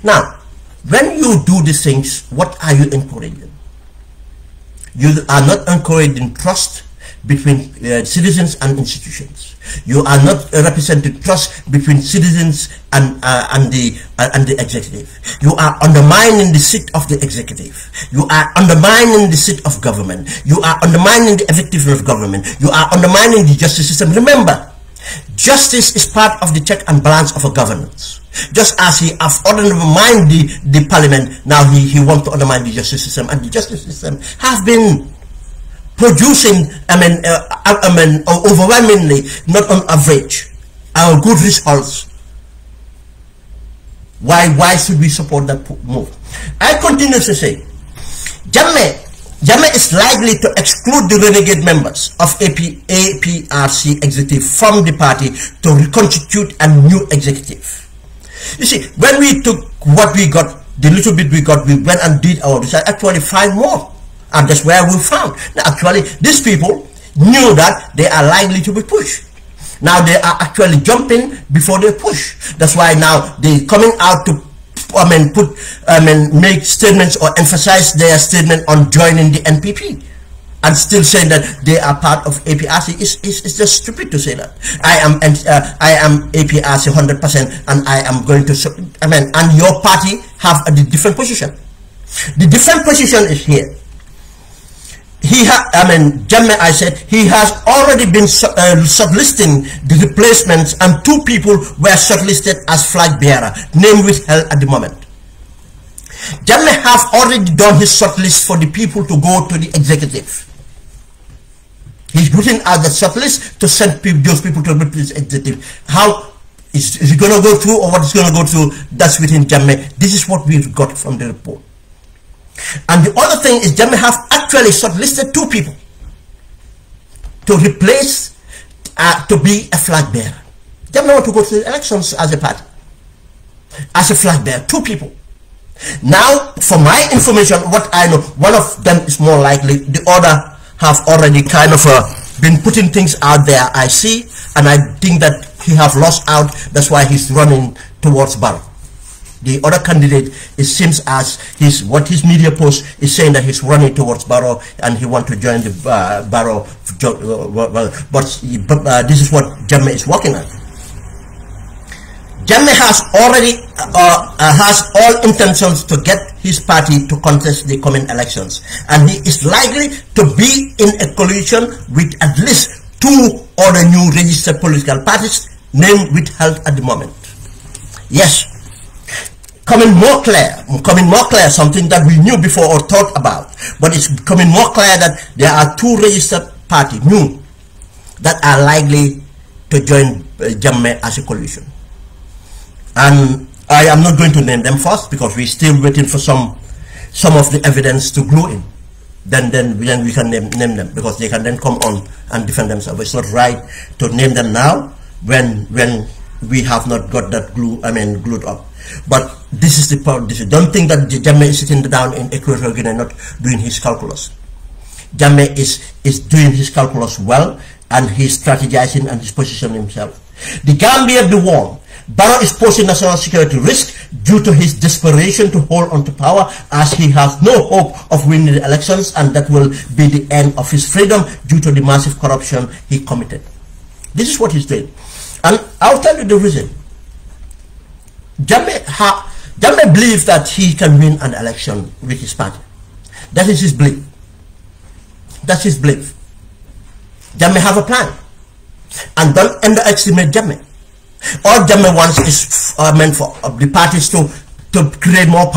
Now, when you do these things, what are you encouraging? You are not encouraging trust between citizens and institutions. You are not representing trust between citizens and the executive. You are undermining the seat of the executive. You are undermining the seat of government. You are undermining the effectiveness of government. You are undermining the justice system. Remember, justice is part of the check and balance of a governance. Just as he has undermined the parliament, now he wants to undermine the justice system, and the justice system has been producing, overwhelmingly, not on average, good results. Why should we support that move? I continue to say, JGambia is likely to exclude the renegade members of APRC executive from the party to reconstitute a new executive. You see, when we took what we got, the little bit we got, we went and did our research, actually find more. And that's where we found. Now, actually, these people knew that they are likely to be pushed. Now they are actually jumping before they push. That's why now they're coming out to make statements or emphasize their statement on joining the NPP, and still saying that they are part of APRC. It's just stupid to say that. I am APRC 100%, and I am going to, and your party have a different position. The different position is here. JGambia, I said, he has already been shortlisting the replacements, and 2 people were shortlisted as flag bearer, name withheld at the moment. JGambia have already done his shortlist for the people to go to the executive. He's putting out the shortlist to send those people to the executive. How is it going to go through, or what is going to go through? That's within JGambia. This is what we've got from the report. And the other thing is, JGambia have actually shortlisted 2 people to replace, to be a flag bearer. JGambia want to go to the elections as a party, as a flag bearer, 2 people. Now, for my information, what I know, one of them is more likely, the other have already kind of been putting things out there, I see, and I think that he have lost out. That's why he's running towards Barrow. The other candidate, it seems as what his media post is saying, that he's running towards Barrow and he wants to join the Barrow. But this is what JGambia is working on. JGambia has already has all intentions to get his party to contest the coming elections, and he is likely to be in a coalition with at least 2 other new registered political parties, name withheld at the moment. Yes. Coming more clear, something that we knew before or thought about, but it's becoming more clear that there are 2 registered parties, new, that are likely to join JGambia as a coalition. And I am not going to name them first, because we're still waiting for some of the evidence to glue in. Then we can name them, because they can then come on and defend themselves. It's not right to name them now when we have not got that glued up. But this is the point. Don't think that JGambia is sitting down in Equatorial Guinea not doing his calculus. JGambia is doing his calculus well, and he's strategizing and he's positioning himself. The Gambia be warned Barrow is posing national security risk due to his desperation to hold on to power, as he has no hope of winning the elections, and that will be the end of his freedom due to the massive corruption he committed. This is what he's doing. And I'll tell you the reason. Jammeh believes that he can win an election with his party. That is his belief. That's his belief. Jammeh have a plan. And don't underestimate Jammeh. All Jammeh wants is meant for the parties to create more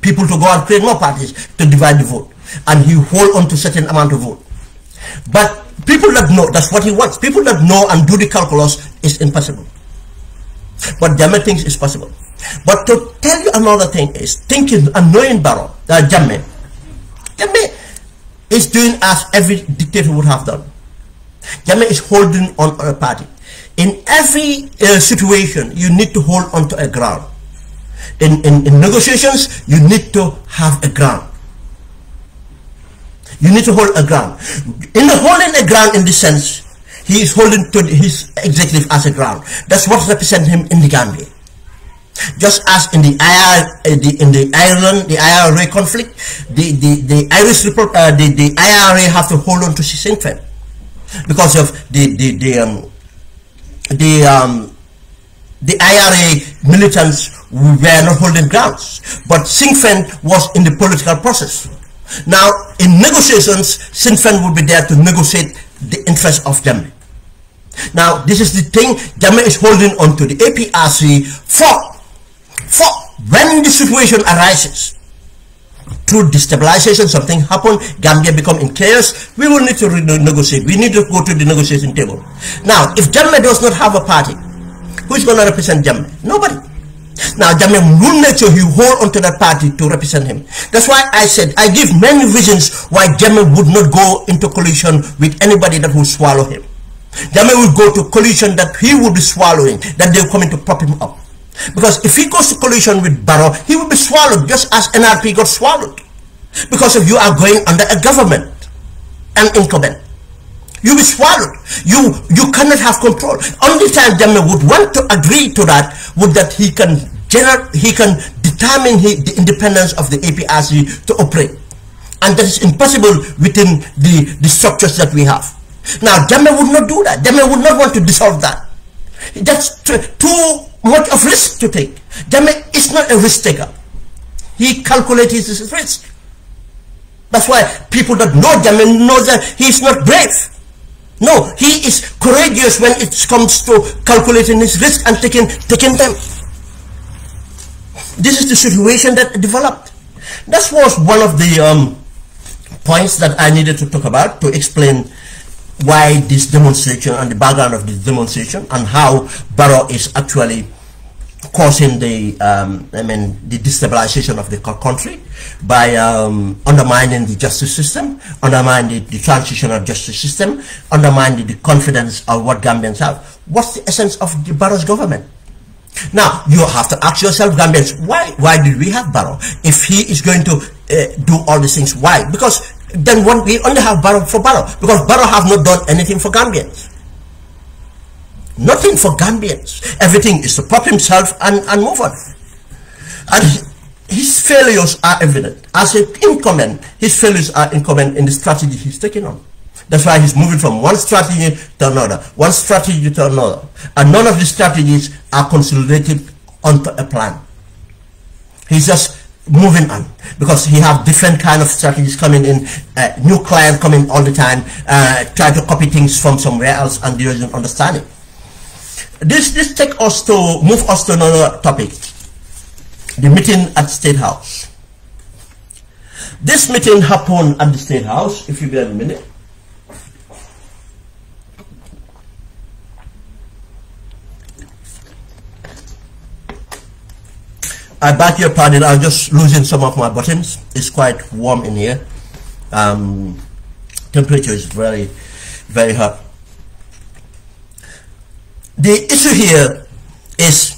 people to go and create more parties to divide the vote, and he hold on to certain amount of vote. But people that know, that's what he wants. People that know and do the calculus is impossible. But Jammeh thinks it's possible. But to tell you another thing is, thinking and knowing Barrow, Jammeh is doing as every dictator would have done. Jammeh is holding on a party. In every situation, you need to hold on to a ground. In negotiations, you need to have a ground. You need to hold a ground. In the holding a ground, in this sense, he is holding to his executive as a ground. That's what represents him in the Gambia. Just as in the IRA conflict, the IRA have to hold on to Sinn Féin because of the IRA militants were not holding grounds, but Sinn Féin was in the political process. Now, in negotiations, Sinn Féin would be there to negotiate the interest of Jammeh. Now, this is the thing, Jammeh is holding on to the APRC for when the situation arises. Through destabilization, something happened, Gambia become in chaos, we will need to negotiate. We need to go to the negotiation table. Now, if Jammeh does not have a party, who is going to represent Jammeh? Nobody. Now, Jammeh will make sure he hold on to that party to represent him. That's why I said, I give many reasons why Jammeh would not go into coalition with anybody that will swallow him. Jammeh will go to coalition that he will be swallowing, that they're coming to prop him up. Because if he goes to coalition with Barrow, he will be swallowed just as NRP got swallowed. Because if you are going under a government, an incumbent, you'll be swallowed. You cannot have control. Only time Jammeh would want to agree to that would that he can determine the independence of the APRC to operate. And that is impossible within the structures that we have. Now, Jammeh would not do that. Jammeh would not want to dissolve that. That's too much of risk to take. Jammeh is not a risk taker. He calculates his risk. That's why people that know Jammeh know that he is not brave. No, he is courageous when it comes to calculating his risk and taking them. This is the situation that developed. That was one of the points that I needed to talk about to explain why this demonstration and the background of this demonstration and how Barrow is actually causing the destabilization of the country by undermining the justice system, undermining the transitional justice system, undermining the confidence of what Gambians have. What's the essence of the Barrow's government? Now, you have to ask yourself, Gambians, why did we have Barrow? If he is going to do all these things, why? Because then we only have Barrow for Barrow, because Barrow have not done anything for Gambians. Nothing for Gambians. Everything is to prop himself and move on. And his failures are evident. As an incumbent, his failures are incumbent in the strategy he's taking on. That's why he's moving from one strategy to another, one strategy to another. And none of the strategies are consolidated onto a plan. He's just moving on because he have different kind of strategies coming in, new client coming all the time, try to copy things from somewhere else and there isn't understanding. This move us to another topic, the meeting at State House. This meeting happened at the State House, if you bear a minute. I beg your pardon, I'm just losing some of my buttons. It's quite warm in here. Temperature is very, very hot. The issue here is,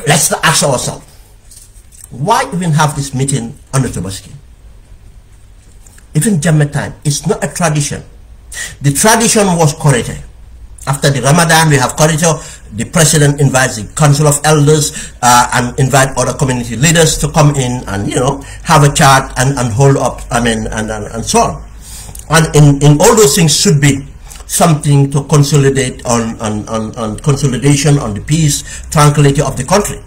let's ask ourselves, why even have this meeting on the Tobaski? Even Jammeh time, it's not a tradition. The tradition was corrected. After the Ramadan, we have corridor. The president invites the council of elders and invite other community leaders to come in and, you know, have a chat and hold up, and so on. And in all those things should be something to consolidate on consolidation, on the peace, tranquility of the country.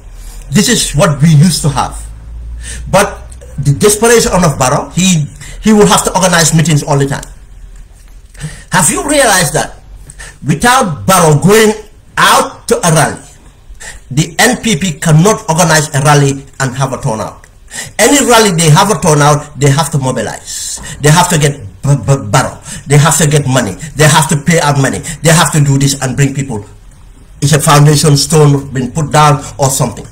This is what we used to have. But the desperation of Barrow, he will have to organize meetings all the time. Have you realized that without Barrow going out to a rally, the NPP cannot organize a rally and have a turnout? Any rally they have a turnout, they have to mobilize. They have to get Barrow. They have to get money. They have to pay out money. They have to do this and bring people. It's a foundation stone been put down or something.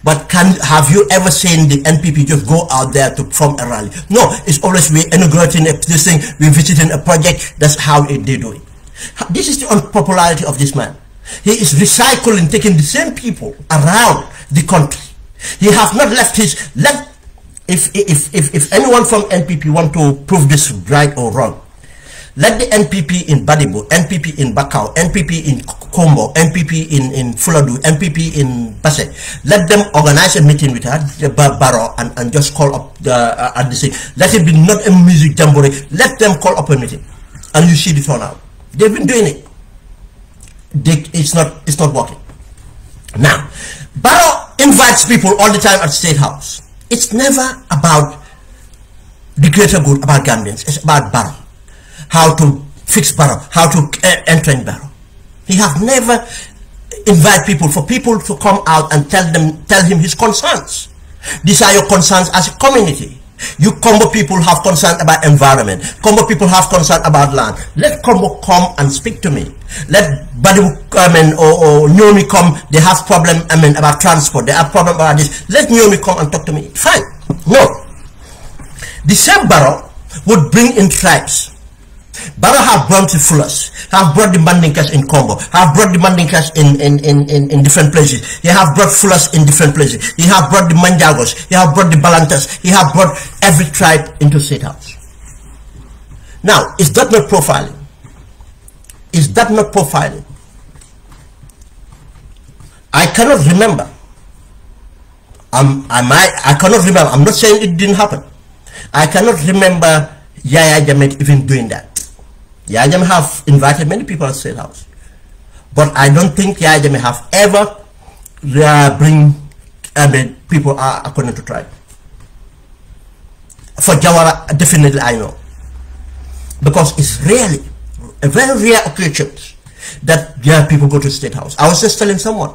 But have you ever seen the NPP just go out there to form a rally? No, it's always we inaugurating this thing, we visiting a project. That's how they do it. This is the unpopularity of this man. He is recycling, taking the same people around the country. He has not left his left. If anyone from NPP want to prove this right or wrong, let the NPP in Badibu, NPP in Bakau, NPP in Kombo, NPP in Fuladu, NPP in Basse, let them organize a meeting with Barrow and just call up the thing. Let it be not a music jamboree. Let them call up a meeting, and you see the turnout. They've been doing it. It's not working. Now, Barrow invites people all the time at State House. It's never about the greater good about Gambians. It's about Barrow. How to fix Barrow, how to entrench Barrow. He have never invited people for people to come out and tell him his concerns. These are your concerns as a community. You Combo people have concern about environment. Combo people have concern about land. Let Combo come and speak to me. Let Badu or Nyomi come. They have problem about transport. They have problem about this. Let Nyomi come and talk to me. Fine. No. The same Barrow would bring in tribes. Barrow have brought the Fullers, have brought the Mandinkas in Combo, have brought the Mandinkas in different places. He have brought Fullers in different places. He have brought the Manjagos, he have brought the Balantas, he have brought every tribe into State House. Now, is that not profiling? Is that not profiling? I cannot remember. I cannot remember. I'm not saying it didn't happen. I cannot remember Yaya Jammeh even doing that. Yaya Jammeh have invited many people at State House, but I don't think Yaya Jammeh have ever bring people according to tribe. For Jawara, definitely I know, because it's really a very rare occasion that people go to State House. I was just telling someone,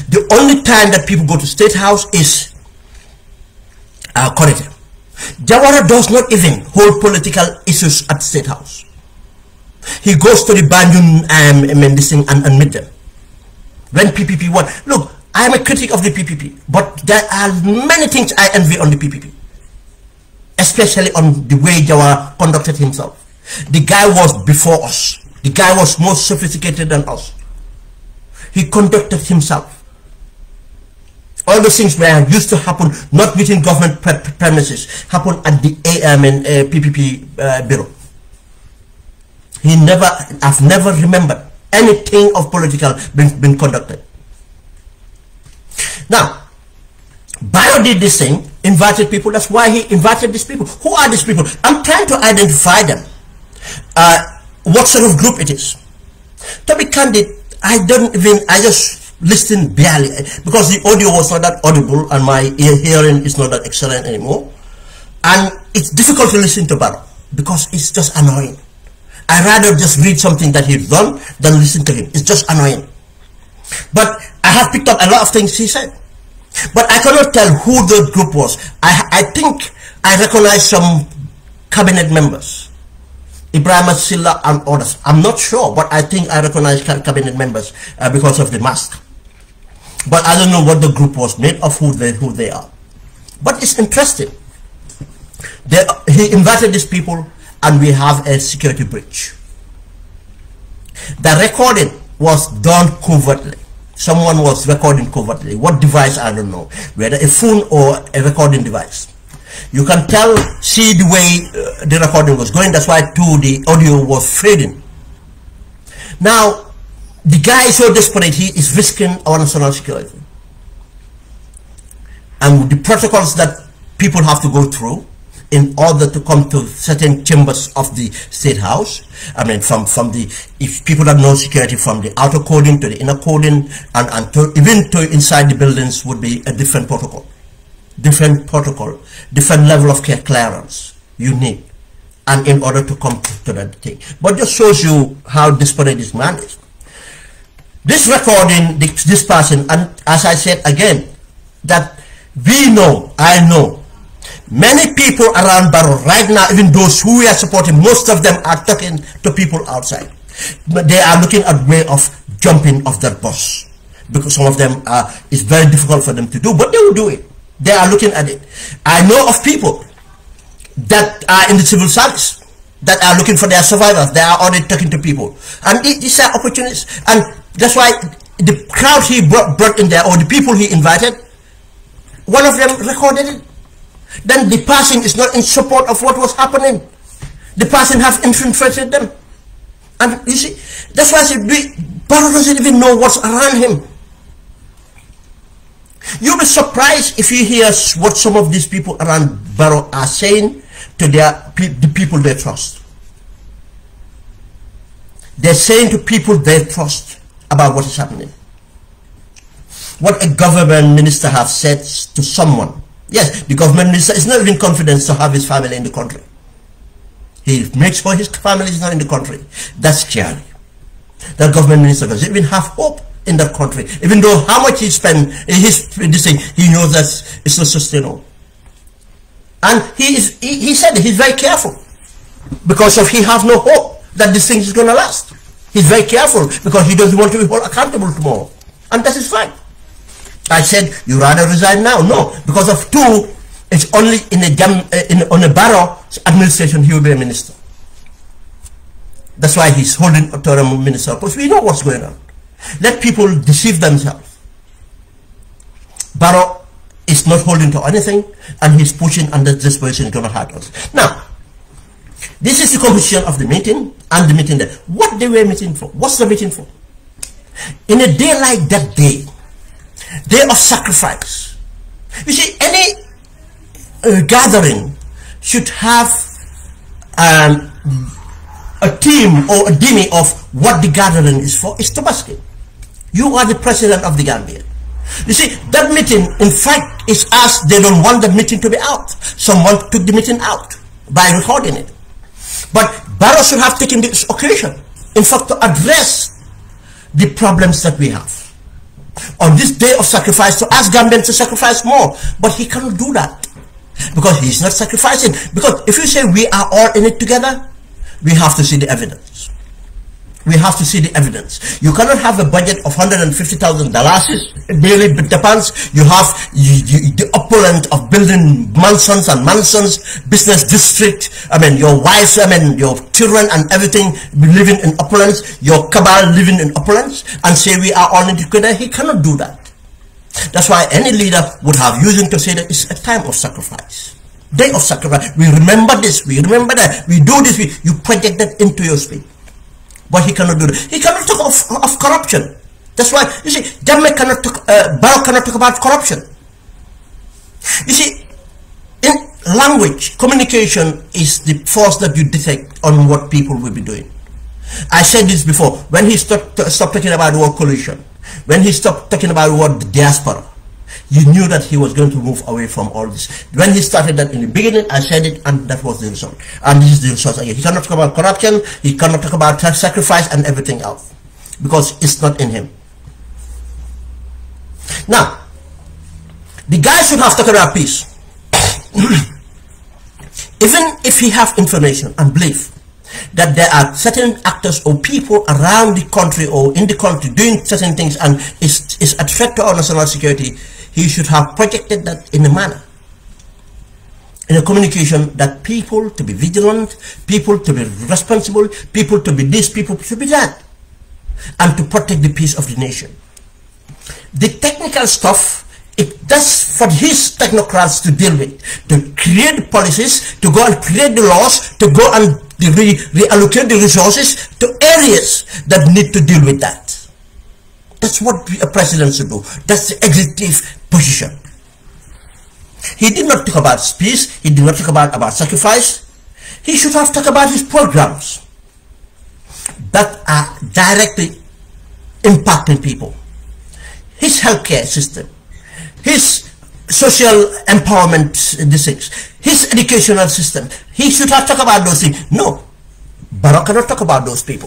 the only time that people go to State House is corridor. Jawara does not even hold political issues at State House. He goes to the Banjul and meet them. When PPP won, look, I am a critic of the PPP, but there are many things I envy on the PPP, especially on the way Jawara conducted himself. The guy was before us. The guy was more sophisticated than us. He conducted himself. All the things were used to happen not within government premises, happen at the PPP bureau. I've never remembered anything of political being conducted. Now, Barrow did this thing, invited people. That's why he invited these people. Who are these people? I'm trying to identify them. What sort of group it is. To be candid, I just listen barely, because the audio was not that audible and my hearing is not that excellent anymore, and it's difficult to listen to Barrow because it's just annoying. I rather just read something that he's done than listen to him. It's just annoying. But I have picked up a lot of things he said, but I cannot tell who the group was. I think I recognize some cabinet members, Ibrahim Silla and others. I'm not sure, but I think I recognize cabinet members because of the mask. But I don't know what the group was made of, who they are. But it's interesting. He invited these people, and we have a security breach. The recording was done covertly. Someone was recording covertly. What device, I don't know. Whether a phone or a recording device. You can see the way the recording was going. That's why too the audio was fading. Now, the guy is so desperate, he is risking our national security. And the protocols that people have to go through in order to come to certain chambers of the State House. I mean, from the, if people have no security, from the outer coding to the inner coding, and to, even to inside the buildings would be a different protocol. Different protocol, different level of clearance you need, and in order to come to that thing. But just shows you how desperate this man is. This recording, this person, and as I said again, that we know, I know, many people around Barrow right now, even those who we are supporting, most of them are talking to people outside. But they are looking at way of jumping off that bus, because some of them it's very difficult for them to do, but they will do it. They are looking at it. I know of people that are in the civil service that are looking for their survivors. They are already talking to people, and these are opportunities. And that's why the crowd he brought in there, or the people he invited, one of them recorded it. Then the person is not in support of what was happening. The person have infiltrated them, and you see, that's why I said Barrow doesn't even know what's around him. You'll be surprised if you hear what some of these people around Barrow are saying to the people they trust. They're saying to people they trust about what is happening. What a government minister have said to someone. Yes, the government minister is not even confident to have his family in the country. He makes sure his family is not in the country. That's scary. That government minister doesn't even have hope in that country, even though how much he spent in this thing, he knows that it's not sustainable. And he said that he's very careful because of he has no hope that this thing is going to last. He's very careful because he doesn't want to be held accountable tomorrow, and that is fine. I said, you rather resign now? No, because of two, it's only on a Barrow administration he will be a minister. That's why he's holding a term minister, because we know what's going on. Let people deceive themselves. Barrow is not holding to anything, and he's pushing, and this person is going to hurt us. Now, this is the composition of the meeting, and the meeting there. What they were meeting for? What's the meeting for? In a day like that day of sacrifice, you see, any gathering should have a theme or a demi of what the gathering is for. It's to basket. You are the president of the Gambia. You see, that meeting, in fact, is us. They don't want the meeting to be out. Someone took the meeting out by recording it. But Barrow should have taken this occasion, in fact, to address the problems that we have on this day of sacrifice, to ask Gambians to sacrifice more. But he cannot do that because he's not sacrificing. Because if you say we are all in it together, we have to see the evidence. We have to see the evidence. You cannot have a budget of $150,000 daily depends. You have the opulent of building mansions and mansions, business district. I mean, your wives, I mean, your children and everything living in opulence. Your cabal living in opulence, and say we are all in together. He cannot do that. That's why any leader would have used to say that it's a time of sacrifice. Day of sacrifice. We remember this. We remember that. We do this. You project that into your speech. But he cannot do that. He cannot talk of corruption. That's why, you see, Gambia cannot talk, Barrow cannot talk about corruption. You see, in language, communication is the force that you detect on what people will be doing. I said this before. When he stopped talking about the word coalition, when he stopped talking about the word diaspora, you knew that he was going to move away from all this. When he started that in the beginning, I said it, and that was the result. And this is the result again. He cannot talk about corruption, he cannot talk about sacrifice and everything else, because it's not in him. Now, the guy should have talked about peace. Even if he have information and belief that there are certain actors or people around the country or in the country doing certain things and is a threat to our national security, he should have projected that in a manner, in a communication, that people to be vigilant, people to be responsible, people to be this, people to be that, and to protect the peace of the nation. The technical stuff, that's for his technocrats to deal with, to create policies, to go and create the laws, to go and reallocate the resources to areas that need to deal with that. That's what a president should do. That's the executive position. He did not talk about peace. He did not talk about sacrifice. He should have talked about his programs that are directly impacting people. His healthcare system, his social empowerment districts, his educational system. He should have talked about those things. No, Barrow cannot talk about those things.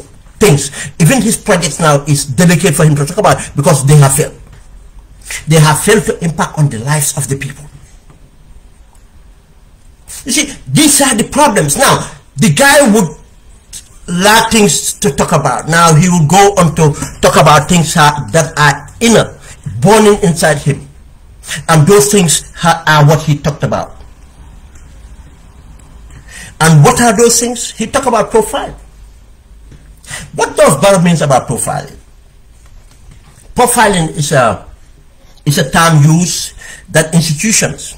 Even his projects now is delicate for him to talk about because they have failed. They have failed to impact on the lives of the people. You see, these are the problems. Now, the guy would lack things to talk about. Now he will go on to talk about things that are inner, burning inside him. And those things are what he talked about. And what are those things? He talked about profile. What does Barrow means about profiling? Profiling is a term used that institutions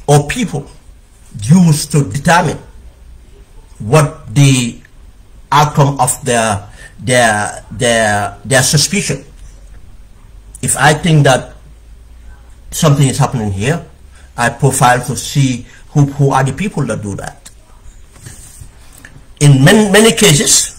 or people use to determine what the outcome of their suspicion. If I think that something is happening here, I profile to see who are the people that do that. In many cases,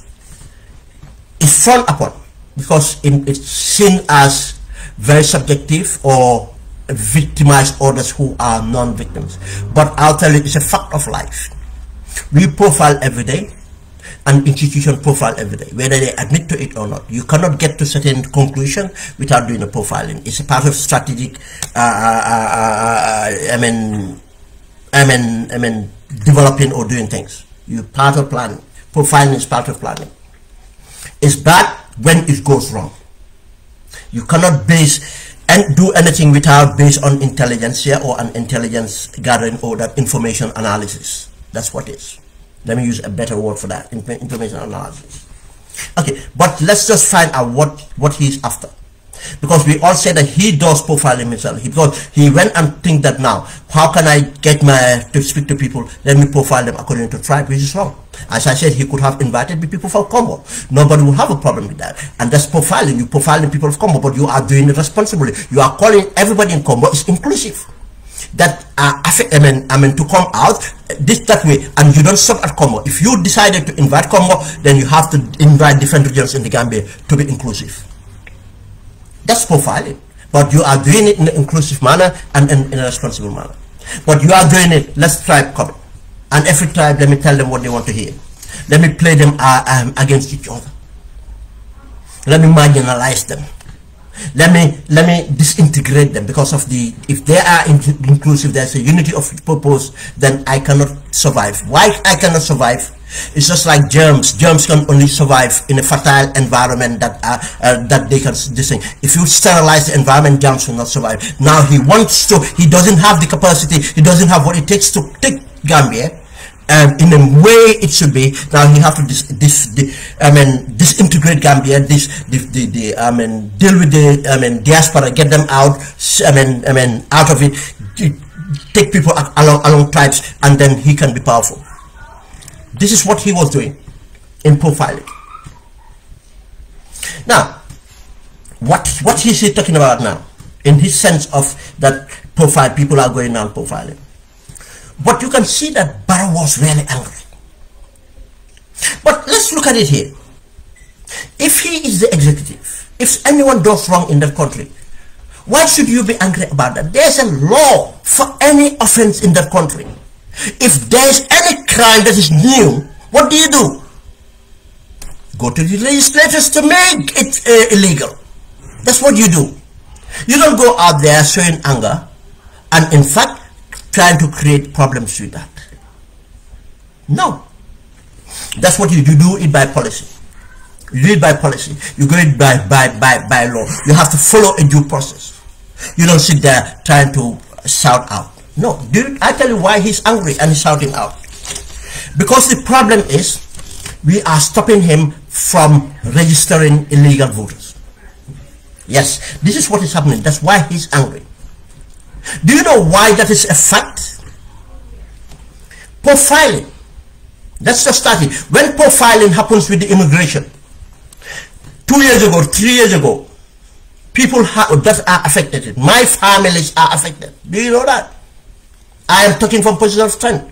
it's frowned upon because it's seen as very subjective or victimize others who are non-victims. But I'll tell you, it's a fact of life. We profile every day, and institution profile every day, whether they admit to it or not. You cannot get to certain conclusion without doing a profiling. It's a part of strategic, developing or doing things. You're part of planning. Profiling is part of planning. It's bad when it goes wrong. You cannot base and do anything without based on intelligence here or an intelligence gathering or that information analysis. That's what it is. Let me use a better word for that, information analysis. Okay, but let's just find out what he's after. Because we all say that he does profiling himself. Because he went and think that now, how can I get to speak to people? Let me profile them according to tribe, which is wrong. As I said, he could have invited the people from Congo. Nobody will have a problem with that. And that's profiling. You profiling people of Congo, but you are doing it responsibly. You are calling everybody in Congo is inclusive. That to come out that way, and you don't stop at Congo. If you decided to invite Congo, then you have to invite different regions in the Gambia to be inclusive. That's profiling, but you are doing it in an inclusive manner and in a responsible manner. But you are doing it, let's tribe come, and every tribe, let me tell them what they want to hear. Let me play them against each other. Let me marginalize them. Let me disintegrate them, because of if they are inclusive, there's a unity of purpose, then I cannot survive. Why I cannot survive? It's just like germs. Germs can only survive in a fertile environment that they can this thing. If you sterilize the environment, germs will not survive. Now he doesn't have the capacity, he doesn't have what it takes to take Gambia in a way it should be. Now he have to disintegrate Gambia, deal with the diaspora, get them out, out of it, take people along tribes, and then he can be powerful. This is what he was doing in profiling. Now, what is he talking about now? In his sense of that profile, people are going on profiling. But you can see that Barrow was really angry. But let's look at it here. If he is the executive, if anyone does wrong in that country, why should you be angry about that? There's a law for any offense in that country. If there's any crime that is new, what do? Go to the legislators to make it illegal. That's what you do. You don't go out there showing anger and in fact trying to create problems with that. No. That's what you do. You do it by policy. You do it by policy. You do it by law. You have to follow a due process. You don't sit there trying to shout out. No, I tell you why he's angry and he's shouting out. Because the problem is, we are stopping him from registering illegal voters. Yes, this is what is happening. That's why he's angry. Do you know why that is a fact? Profiling That's just starting. When profiling happens with the immigration, 2 years ago, 3 years ago, people that are affected. My families are affected. Do you know that? I am talking from position of strength.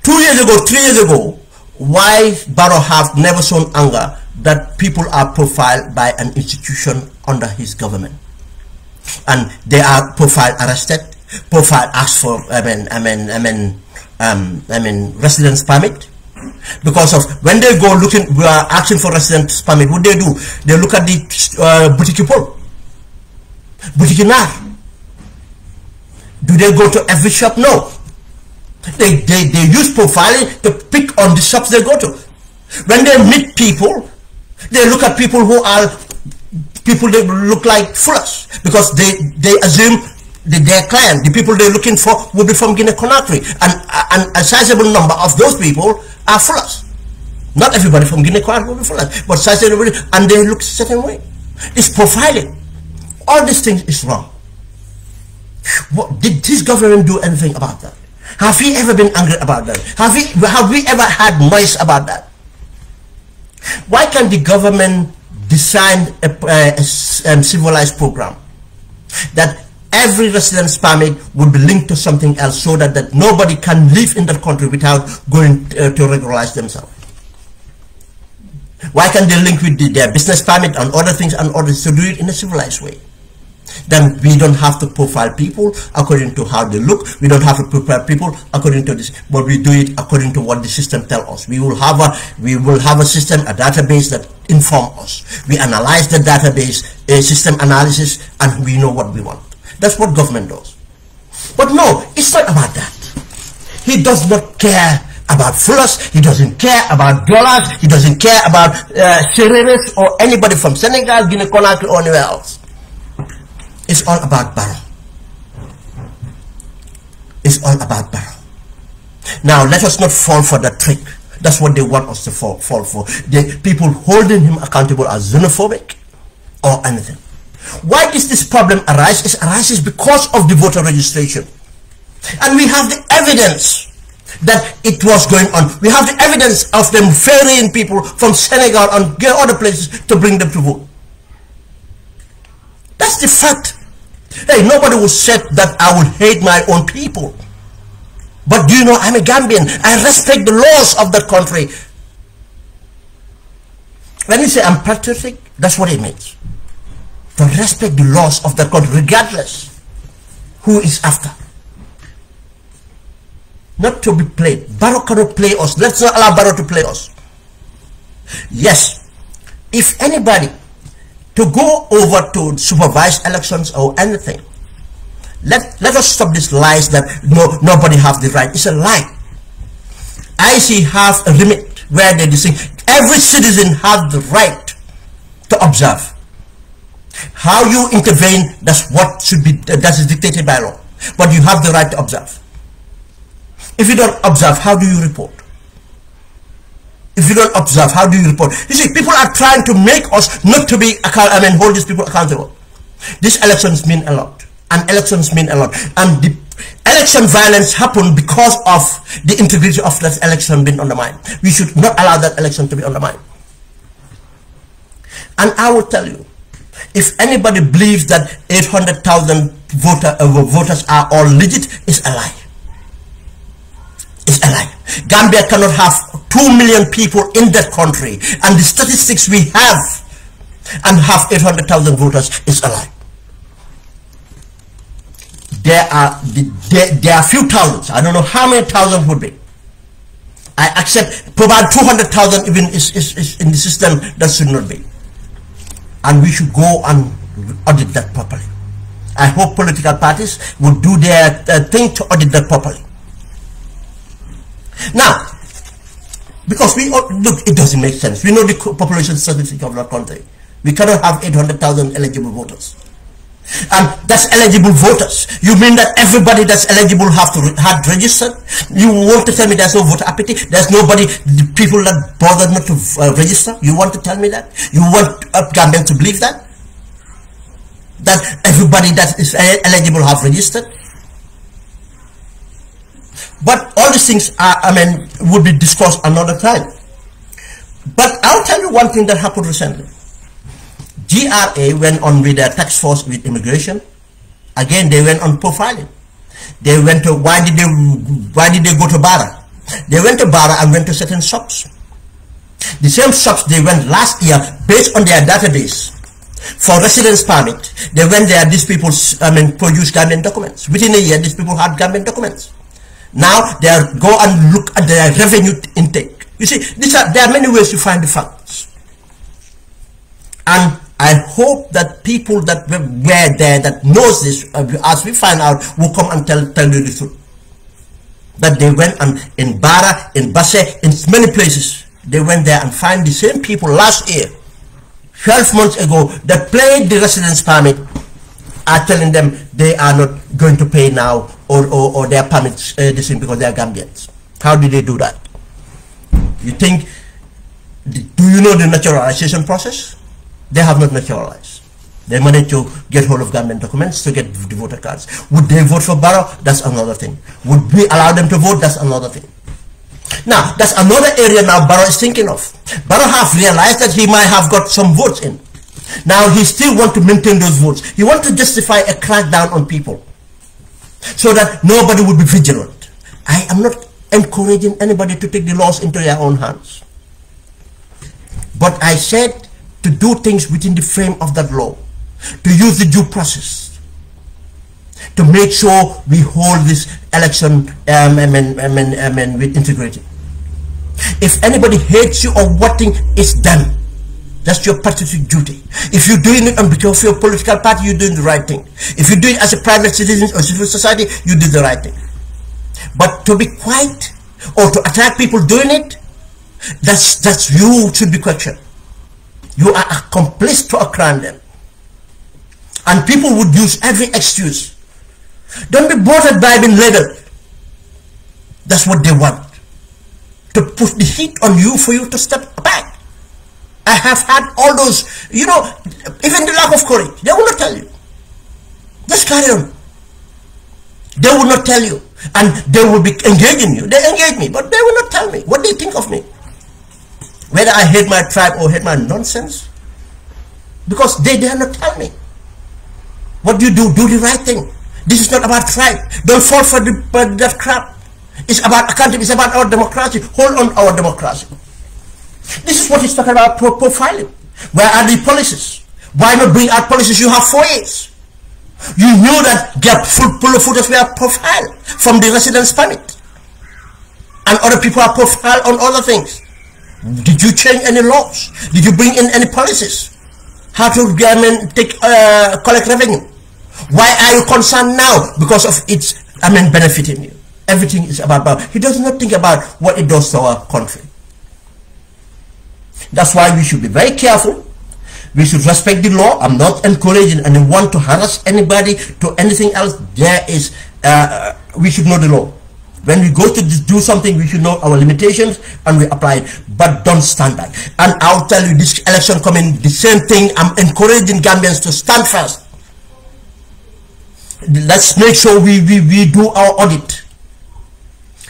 2 years ago, 3 years ago, why Barrow have never shown anger that people are profiled by an institution under his government, and they are profiled, arrested, profiled, asked for residence permit, because of when they go looking, asking for residence permit, what they do? They look at the boutique people, boutique nar. Do they go to every shop? No. They use profiling to pick on the shops they go to. When they meet people, they look at people who are people they look like foolish, because they assume that their client, the people they're looking for, will be from Guinea-Conakry, and a sizable number of those people are foolish. Not everybody from Guinea-Conakry will be foolish, but sizable, and they look a certain way. It's profiling. All these things is wrong. What, did this government do anything about that? Have we ever been angry about that? Have we ever had noise about that? Why can't the government design a civilized program that every residence permit would be linked to something else, so that nobody can live in that country without going to regularize themselves? Why can't they link with their business permit and other things and others to do it in a civilized way? Then we don't have to profile people according to how they look. We don't have to profile people according to this, but we do it according to what the system tells us. We will have a system, a database that informs us. We analyze the database, a system analysis, and we know what we want. That's what government does. But no, it's not about that. He does not care about fullers. He doesn't care about dollars. He doesn't care about Sereres or anybody from Senegal, Guinea-Conakry, or anywhere else. It's all about Barrow. It's all about Barrow. Now, let us not fall for that trick. That's what they want us to fall for. The people holding him accountable as xenophobic or anything. Why does this problem arise? It arises because of the voter registration. And we have the evidence that it was going on. We have the evidence of them ferrying people from Senegal and other places to bring them to vote. That's the fact. Hey, nobody will say that I will hate my own people. But do you know, I'm a Gambian. I respect the laws of that country. When you say I'm patriotic, that's what it means. To respect the laws of that country, regardless who is after. Not to be played. Barrow cannot play us. Let's not allow Barrow to play us. Yes, if anybody to go over to supervise elections or anything, let us stop these lies that nobody has the right. It's a lie. IC have a limit where they say every citizen has the right to observe. How you intervene, that's what should be, that is dictated by law. But you have the right to observe. If you don't observe, how do you report? If you don't observe, how do you report? You see, people are trying to make us not to be, hold these people accountable. These elections mean a lot. And elections mean a lot. And the election violence happened because of the integrity of that election being undermined. We should not allow that election to be undermined. And I will tell you, if anybody believes that 800,000 voters are all legit, it's a lie. It's a lie. Gambia cannot have 2 million people in that country, and the statistics we have, and have 800,000 voters is a lie. There are few thousands. I don't know how many thousands would be. I accept provide 200,000 even is in the system that should not be. And we should go and audit that properly. I hope political parties will do their thing to audit that properly. Now, because we look, it doesn't make sense. We know the population statistic of our country. We cannot have 800,000 eligible voters, and that's eligible voters. You mean that everybody that's eligible have registered? You want to tell me there's no voter apathy? There's nobody, the people that bother not to register? You want to tell me that? You want Gambians to believe that? That everybody that is eligible have registered? But all the these things are, would be discussed another time. But I'll tell you one thing that happened recently. GRA went on with their task force with immigration. Again, they went on profiling. They went to, why did they go to Barrow? They went to Barrow and went to certain shops. The same shops they went last year based on their database for residence permit. They went there, these people produced Gambian documents. Within a year, these people had Gambian documents. Now they go and look at their revenue intake. You see, there are many ways to find the facts. And I hope that people that were there that knows this, as we find out, will come and tell you the truth. That they went and in Barra, in Basse, in many places, they went there and find the same people last year, 12 months ago, that played the residence permit, are telling them they are not going to pay now, or their permits the same because they are Gambians. How did they do that? You think, do you know the naturalization process? They have not naturalized. They managed to get hold of Gambian documents to get the voter cards. Would they vote for Barrow? That's another thing. Would we allow them to vote? That's another thing. Now, that's another area now Barrow is thinking of. Barrow have realized that he might have got some votes in. Now, he still wants to maintain those votes. He wants to justify a crackdown on people so that nobody would be vigilant. I am not encouraging anybody to take the laws into their own hands. But I said to do things within the frame of that law, to use the due process, to make sure we hold this election with integrity. If anybody hates you or what thing is done, that's your patriotic duty. If you're doing it on behalf of your political party, you're doing the right thing. If you do it as a private citizen or civil society, you do the right thing. But to be quiet or to attack people doing it, that's you should be questioned. You are accomplice to a crime then. And people would use every excuse. Don't be bothered by being labeled. That's what they want. To put the heat on you for you to step back. I have had all those, you know, even the lack of courage. They will not tell you. Just carry on. They will not tell you. And they will be engaging you. They engage me, but they will not tell me what they think of me. Whether I hate my tribe or hate my nonsense. Because they dare not tell me. What do? Do the right thing. This is not about tribe. Don't fall for that crap. It's about accountability. It's about our democracy. Hold on our democracy. This is what he's talking about, profiling. Where are the policies? Why not bring out policies? You have 4 years. You knew that full of footers were profiled from the residence permit. And other people are profiled on other things. Did you change any laws? Did you bring in any policies? How to collect revenue? Why are you concerned now? Because of its, benefiting you. Everything is about. He does not think about what it does to our country. That's why we should be very careful. We should respect the law. I'm not encouraging anyone to harass anybody to anything else. There is, we should know the law. When we go to do something, we should know our limitations and we apply it. But don't stand back. And I'll tell you, this election coming, the same thing. I'm encouraging Gambians to stand first. Let's make sure we do our audit.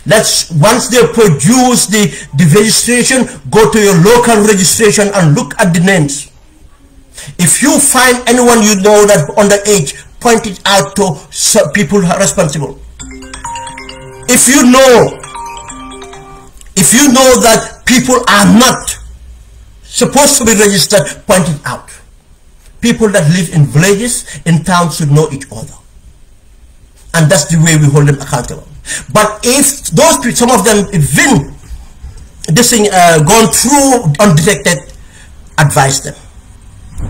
Once they produce the registration, go to your local registration and look at the names. If you find anyone you know that underage, point it out to people who are responsible. If you know that people are not supposed to be registered, point it out. People that live in villages, in towns should know each other. And that's the way we hold them accountable. But if those people, some of them, even this thing gone through undetected, advise them.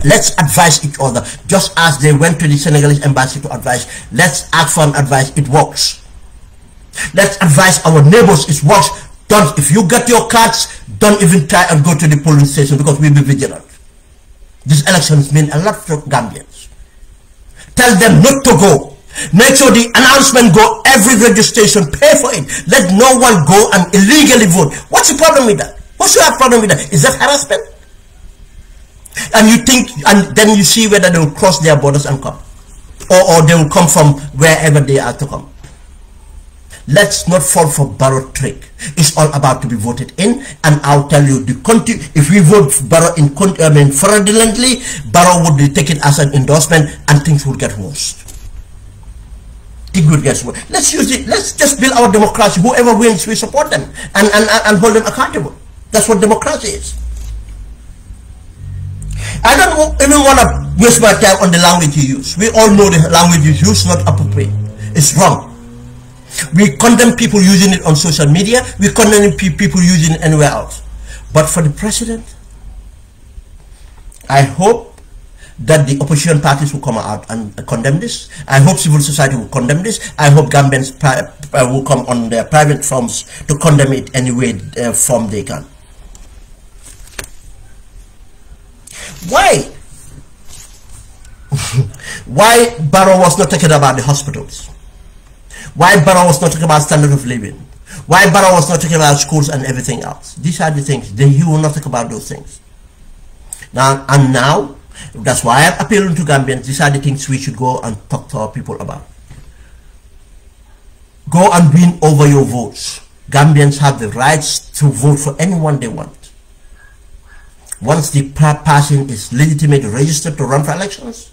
Let's advise each other, just as they went to the Senegalese embassy to advise. Let's ask for an advice. It works. Let's advise our neighbors. It works. If you get your cards, don't even try and go to the polling station because we'll be vigilant. These elections mean a lot to Gambians. Tell them not to go. Make sure the announcement go every registration, pay for it. Let no one go and illegally vote. What's the problem with that? What's your problem with that? Is that harassment? And you think, and then you see whether they will cross their borders and come. Or they will come from wherever they are to come. Let's not fall for Barrow trick. It's all about to be voted in, and I'll tell you, if we vote Barrow fraudulently, Barrow would take it as an endorsement, and things will get worse. It will get worse. Let's use it. Let's just build our democracy. Whoever wins, we support them and hold them accountable. That's what democracy is. I don't even want to waste my time on the language you use. We all know the language you use is not appropriate. It's wrong. We condemn people using it on social media. We condemn people using it anywhere else. But for the president, I hope that the opposition parties will come out and condemn this. I hope civil society will condemn this. I hope Gambians will come on their private forms to condemn it any way form they can. Why? Why Barrow was not talking about the hospitals? Why Barrow was not talking about standard of living? Why Barrow was not talking about schools and everything else? These are the things. He will not talk about those things. Now, that's why I'm appealing to Gambians. These are the things we should go and talk to our people about. Go and win over your votes. Gambians have the rights to vote for anyone they want. Once the person is legitimately registered to run for elections,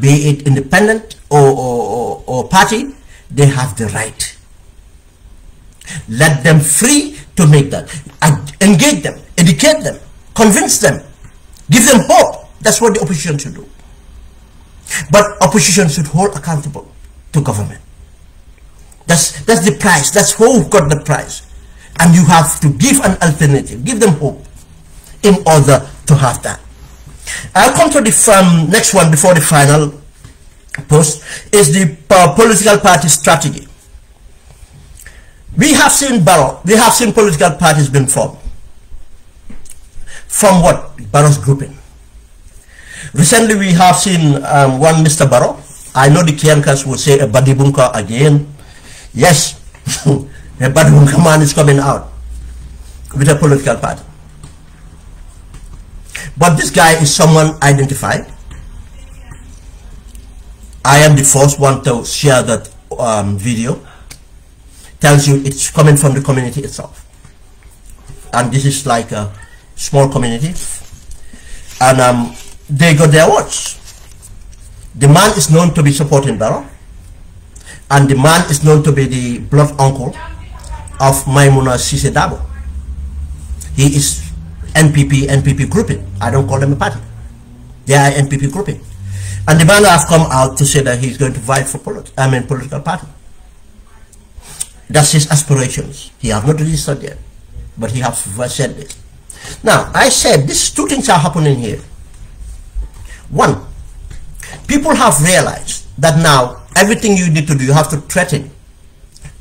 be it independent or party, they have the right. Let them free to make that. Engage them, educate them, convince them, give them hope. That's what the opposition should do. But opposition should hold accountable to government. That's the prize. That's who got the prize. And you have to give an alternative, give them hope in order to have that. I'll come to the next one before the final post, is the political party strategy. We have seen Barrow, we have seen political parties being formed. From what? Barrow's grouping. Recently we have seen one Mr. Barrow. I know the Kiankas will say a Badibunka again. Yes, a Badibunka man is coming out with a political party. But this guy is someone identified. I am the first one to share that video. Tells you it's coming from the community itself. And this is like a small community. And they got their watch. The man is known to be supporting Barrow. And the man is known to be the blood uncle of Maimuna Sise Dabo. He is NPP grouping. I don't call them a party. They are NPP grouping. And the man has come out to say that he's going to fight for political party. That's his aspirations. He has not registered yet, but he has said this. Now, I said these two things are happening here. One, people have realized that now everything you need to do, you have to threaten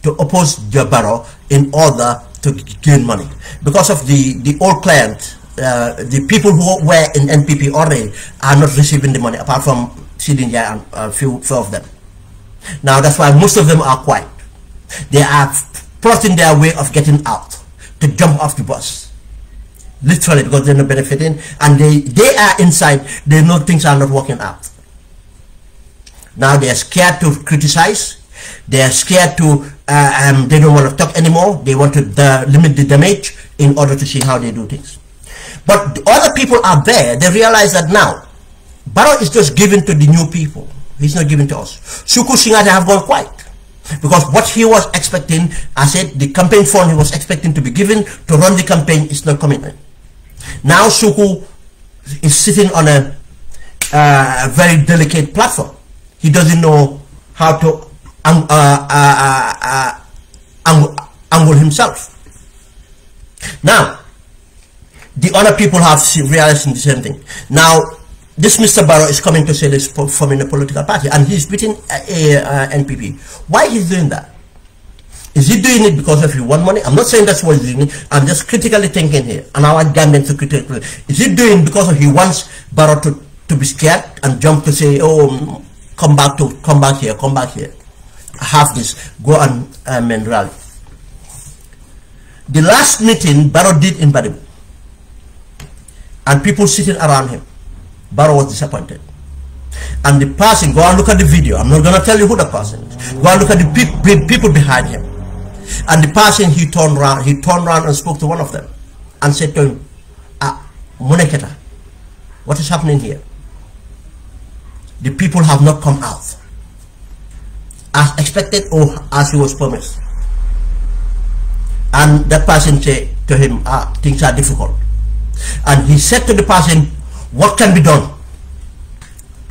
to oppose the Barrow in order to gain money. Because of the old client, the people who were in NPP already are not receiving the money, apart from Sidinja and a few of them. Now that's why most of them are quiet. They are plotting their way of getting out, to jump off the bus. Literally, because they're not benefiting, and they are inside, they know things are not working out. Now they are scared to criticize, they are scared to, they don't want to talk anymore, they want to limit the damage in order to see how they do things. But the other people are there, they realize that now, Barrow is just given to the new people, he's not given to us. Suku Singate have gone quiet. Because what he was expecting, I said, the campaign fund he was expecting to be given to run the campaign is not coming in. Now Suku is sitting on a very delicate platform. He doesn't know how to angle himself. Now, the other people have realized the same thing. Now, this Mr. Barrow is coming to say this forming a political party, and he's beating NPP. Why he's doing that? Is he doing it because he wants money? I'm not saying that's what he's doing. I'm just critically thinking here, and I want Gambians to critically. Is he doing it because he wants Barrow to be scared and jump to say, oh, come back here, have this, go and rally. The last meeting Barrow did in Badibu, and people sitting around him, Barrow was disappointed. And the person, go and look at the video. I'm not going to tell you who the person is. Go and look at the people behind him. And the person he turned around and spoke to one of them and said to him, Muneketa, what is happening here? The people have not come out as expected or as he was promised. And that person said to him, things are difficult. And he said to the person, what can be done?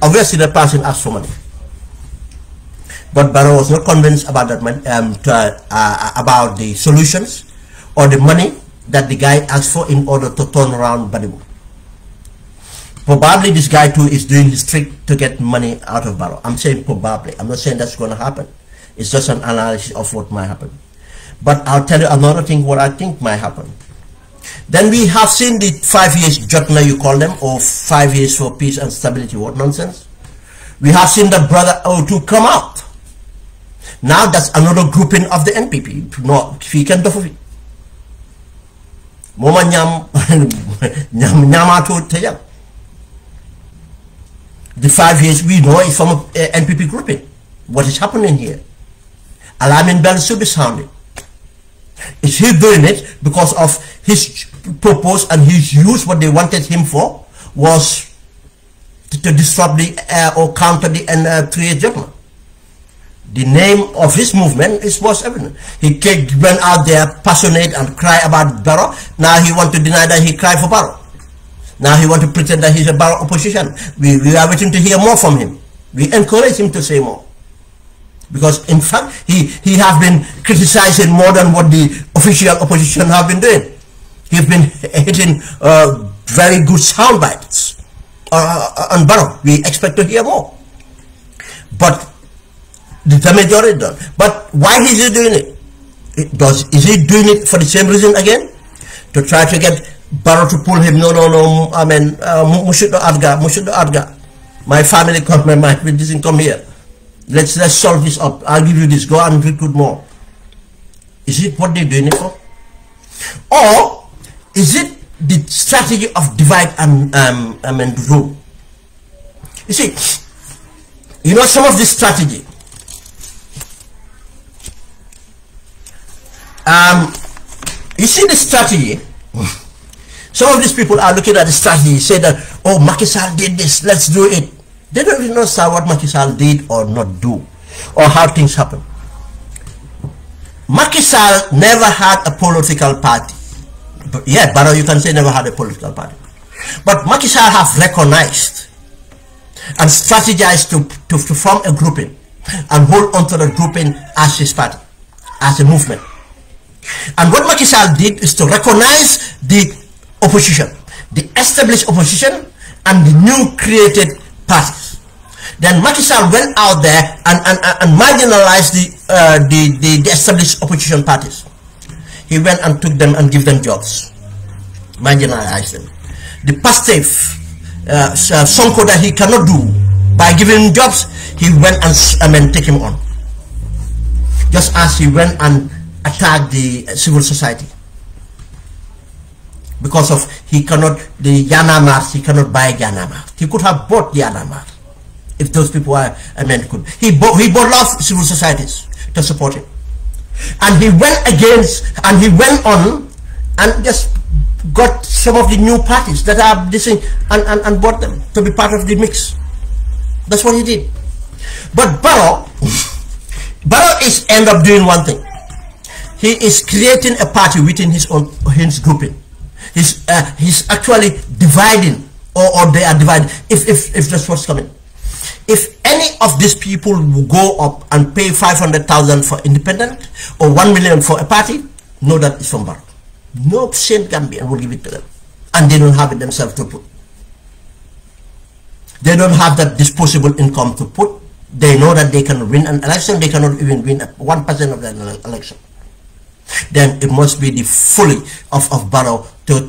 Obviously the person asked for money. But Barrow was not convinced about that money, about the solutions or the money that the guy asked for in order to turn around Badibu. Probably this guy too is doing his trick to get money out of Barrow. I'm saying probably. I'm not saying that's going to happen. It's just an analysis of what might happen. But I'll tell you another thing what I think might happen. Then we have seen the 5 years Jotna, you call them, or 5 years for peace and stability. What nonsense. We have seen the brother O2 come out. Now that's another grouping of the NPP. No, he can do it. Moma nyama to tell. The 5 years we know is from NPP grouping. What is happening here? Alarming bells should be sounding. Is he doing it because of his purpose and his use? What they wanted him for was to disrupt the or counter the N3 judgment. The name of his movement was evident. He went out there passionate and cry about Barrow. Now he wants to deny that he cried for Barrow. Now he wants to pretend that he's a Barrow opposition. We are waiting to hear more from him. We encourage him to say more. Because in fact, he has been criticizing more than what the official opposition have been doing. He's been hitting very good sound bites on Barrow. We expect to hear more. But the damage already done. But why is he doing it? Is he doing it for the same reason again? To try to get Barrow to pull him? No, I mean, Mushudo Adga. My family come, my doesn't come here. Let's solve this up. I'll give you this. Go and recruit more. Is it what they're doing it for? Or is it the strategy of divide and rule? You see, you know some of this strategy. You see the strategy. Some of these people are looking at the strategy, say that, oh, Macky Sall did this, let's do it. They don't really know what Macky Sall did or not do, or how things happen. Macky Sall never had a political party. But yeah, Barrow, you can say never had a political party. But Macky Sall have recognized and strategized to form a grouping and hold on to the grouping as his party, as a movement. And what Macky Sall did is to recognize the opposition, the established opposition, and the new created parties. Then Macky Sall went out there and marginalized the established opposition parties. He went and took them and gave them jobs, marginalized them. The passive Sonko that he cannot do by giving him jobs, he went and take him on. Just as he went and attacked the civil society. Because of he cannot, the Yanamar, he cannot buy Yanamar. He could have bought Yanamar if those people were, could. He bought lots of civil societies to support him. And he went against, and he went on and just got some of the new parties that are dissing and brought them to be part of the mix. That's what he did. But Barrow is end up doing one thing. He is creating a party within his grouping. He's actually dividing, or they are dividing. If that's what's coming. If any of these people will go up and pay 500,000 for independent or 1 million for a party, know that it's from Barrow. No sane Gambian will give it to them, and they don't have it themselves to put. They don't have that disposable income to put. They know that they can win an election. They cannot even win 1% of the election. Then it must be the folly of Barrow to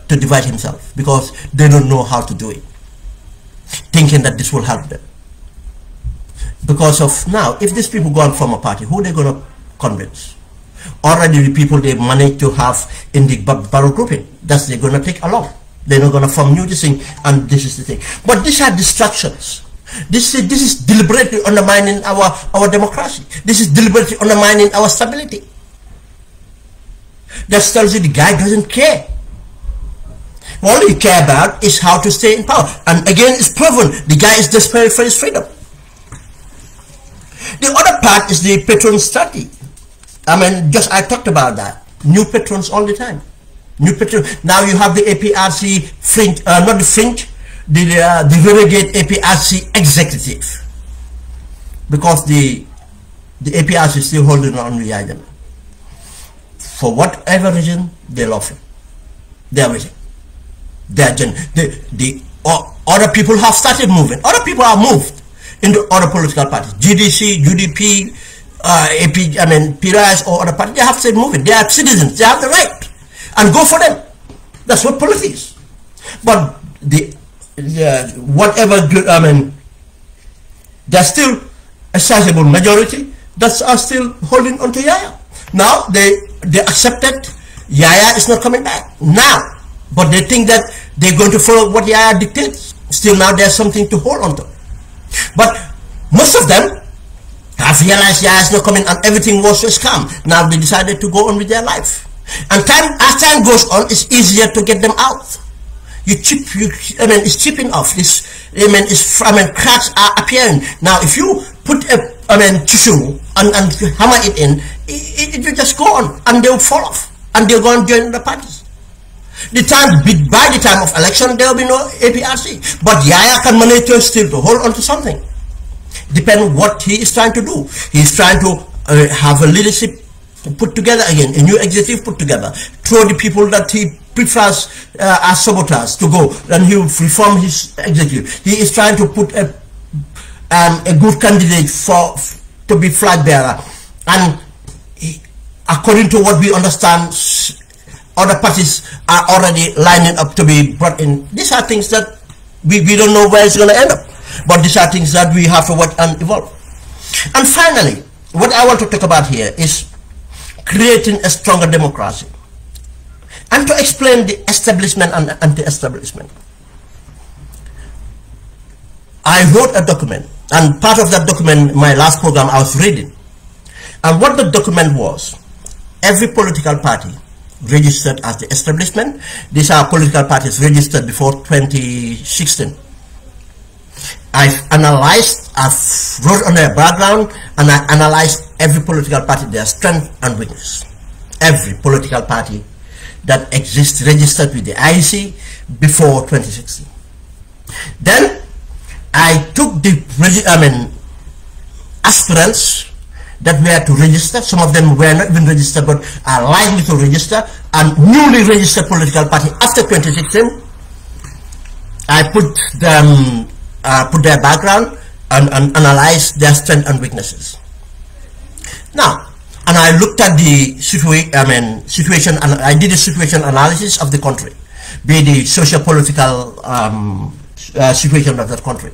divide himself, because they don't know how to do it, thinking that this will help them. Because of now, if these people go and form a party, who are they going to convince? Already the people they managed to have in the Barrow grouping, that's they're going to take along. They're not going to form new thing, and this is the thing. But these are distractions. This is deliberately undermining our democracy. This is deliberately undermining our stability. That tells you the guy doesn't care. All he cares about is how to stay in power. And again, it's proven the guy is desperate for his freedom. The other part is the patron strategy. I mean, I talked about that. New patrons all the time. New patron. Now you have the APRC fringe, not the fringe, the renegade APRC executive, because the APRC is still holding on the agenda. For whatever reason, they love him. They are with him. The other people have started moving. Other people are moved into other political parties. GDC, UDP, PRIS or other parties. They have started moving. They are citizens. They have the right. And go for them. That's what politics is. But whatever good, there's still a sizable majority that are still holding on to Yaya. Now they accepted Yaya is not coming back now, but they think that they're going to follow what Yaya dictates. Still now there's something to hold on to. But most of them have realized Yaya is not coming and everything was a scam. Now they decided to go on with their life. And as time goes on, it's easier to get them out. It's chipping off. Cracks are appearing. Now, if you put a tissue and hammer it in, it will just go on and they will fall off and they'll go and join the parties. By the time of election, there will be no APRC. But Yaya can manage to still to hold on to something. Depending on what he is trying to do. He is trying to have a leadership put together again, a new executive put together, throw the people that he prefers as saboteurs to go, and he will reform his executive. He is trying to put a good candidate to be flag bearer, and according to what we understand, other parties are already lining up to be brought in. These are things that we don't know where it's going to end up, but these are things that we have to watch and evolve. And finally, what I want to talk about here is creating a stronger democracy, and to explain the establishment and anti-establishment. I wrote a document, and part of that document, my last program, I was reading. And what the document was, every political party registered as the establishment. These are political parties registered before 2016. I've wrote on their background, and I analyzed every political party, their strength and weakness. Every political party that exists registered with the IEC before 2016. Then I took the aspirants that were to register. Some of them were not even registered but are likely to register, and newly registered political party after 2016. I put them put their background and analyze their strengths and weaknesses. Now, and I looked at the situation, and I did a situation analysis of the country, be the socio-political situation of that country.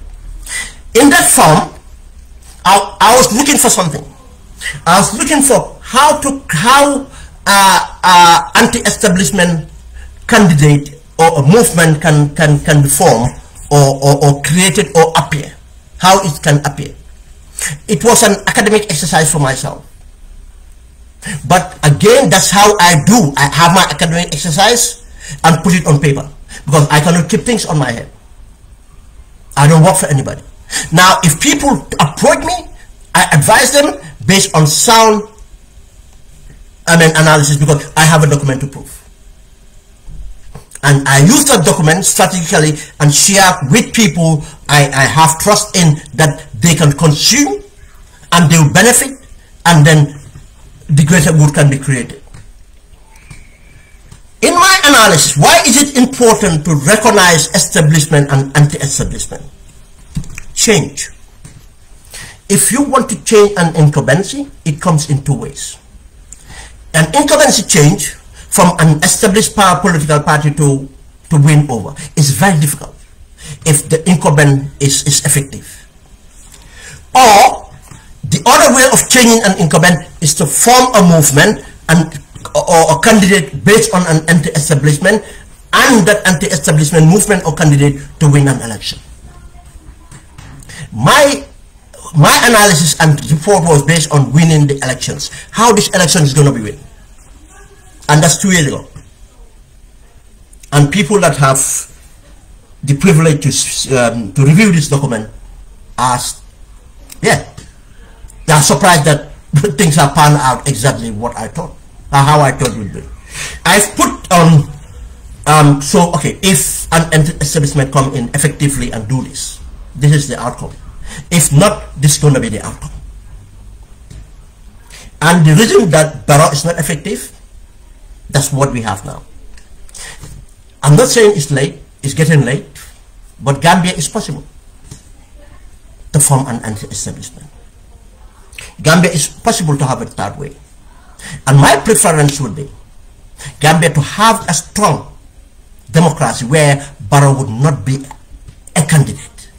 In that form, I was looking for something. I was looking for how anti-establishment candidate or a movement can be formed or created or appear, how it can appear. It was an academic exercise for myself. But again, that's how I do. I have my academic exercise and put it on paper, because I cannot keep things on my head. I don't work for anybody. Now, if people approach me, I advise them based on sound analysis, because I have a document to prove. And I use that document strategically and share with people I have trust in, that they can consume and they will benefit, and then the greater good can be created. In my analysis, why is it important to recognize establishment and anti-establishment? Change. If you want to change an incumbency, it comes in two ways. An incumbency change from an established political party to win over is very difficult if the incumbent is effective. Or the other way of changing an incumbent is to form a movement or a candidate based on an anti-establishment, and that anti-establishment movement or candidate to win an election. My analysis and report was based on winning the elections. How this election is going to be won. And that's 2 years ago. And people that have the privilege to review this document asked, yeah, they are surprised that things are panned out exactly what I thought, or how I thought it would be. I've put on, so okay, if an establishment come in effectively and do this, this is the outcome. If not, this is going to be the outcome. And the reason that Barrow is not effective, that's what we have now. I'm not saying it's late, it's getting late, but Gambia is possible to form an anti-establishment. Gambia is possible to have a third way. And my preference would be Gambia to have a strong democracy where Barrow would not be a candidate.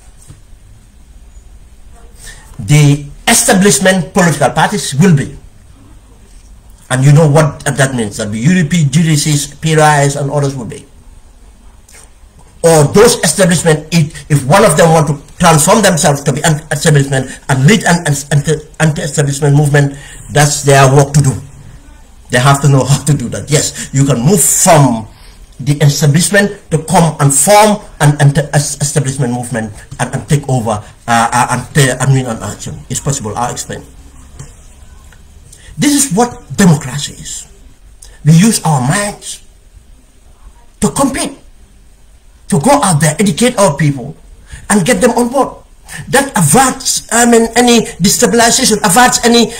The establishment political parties will be. And you know what that means, that the UDP, GDCs, PRIs and others will be. Or those establishments, if one of them want to transform themselves to be an establishment and lead an anti-establishment movement, that's their work to do. They have to know how to do that. Yes, you can move from the establishment to come and form an anti-establishment movement and take over and win an action. It's possible. I'll explain. This is what democracy is. We use our minds to compete, to go out there, educate our people, and get them on board. That averts, any destabilization, averts any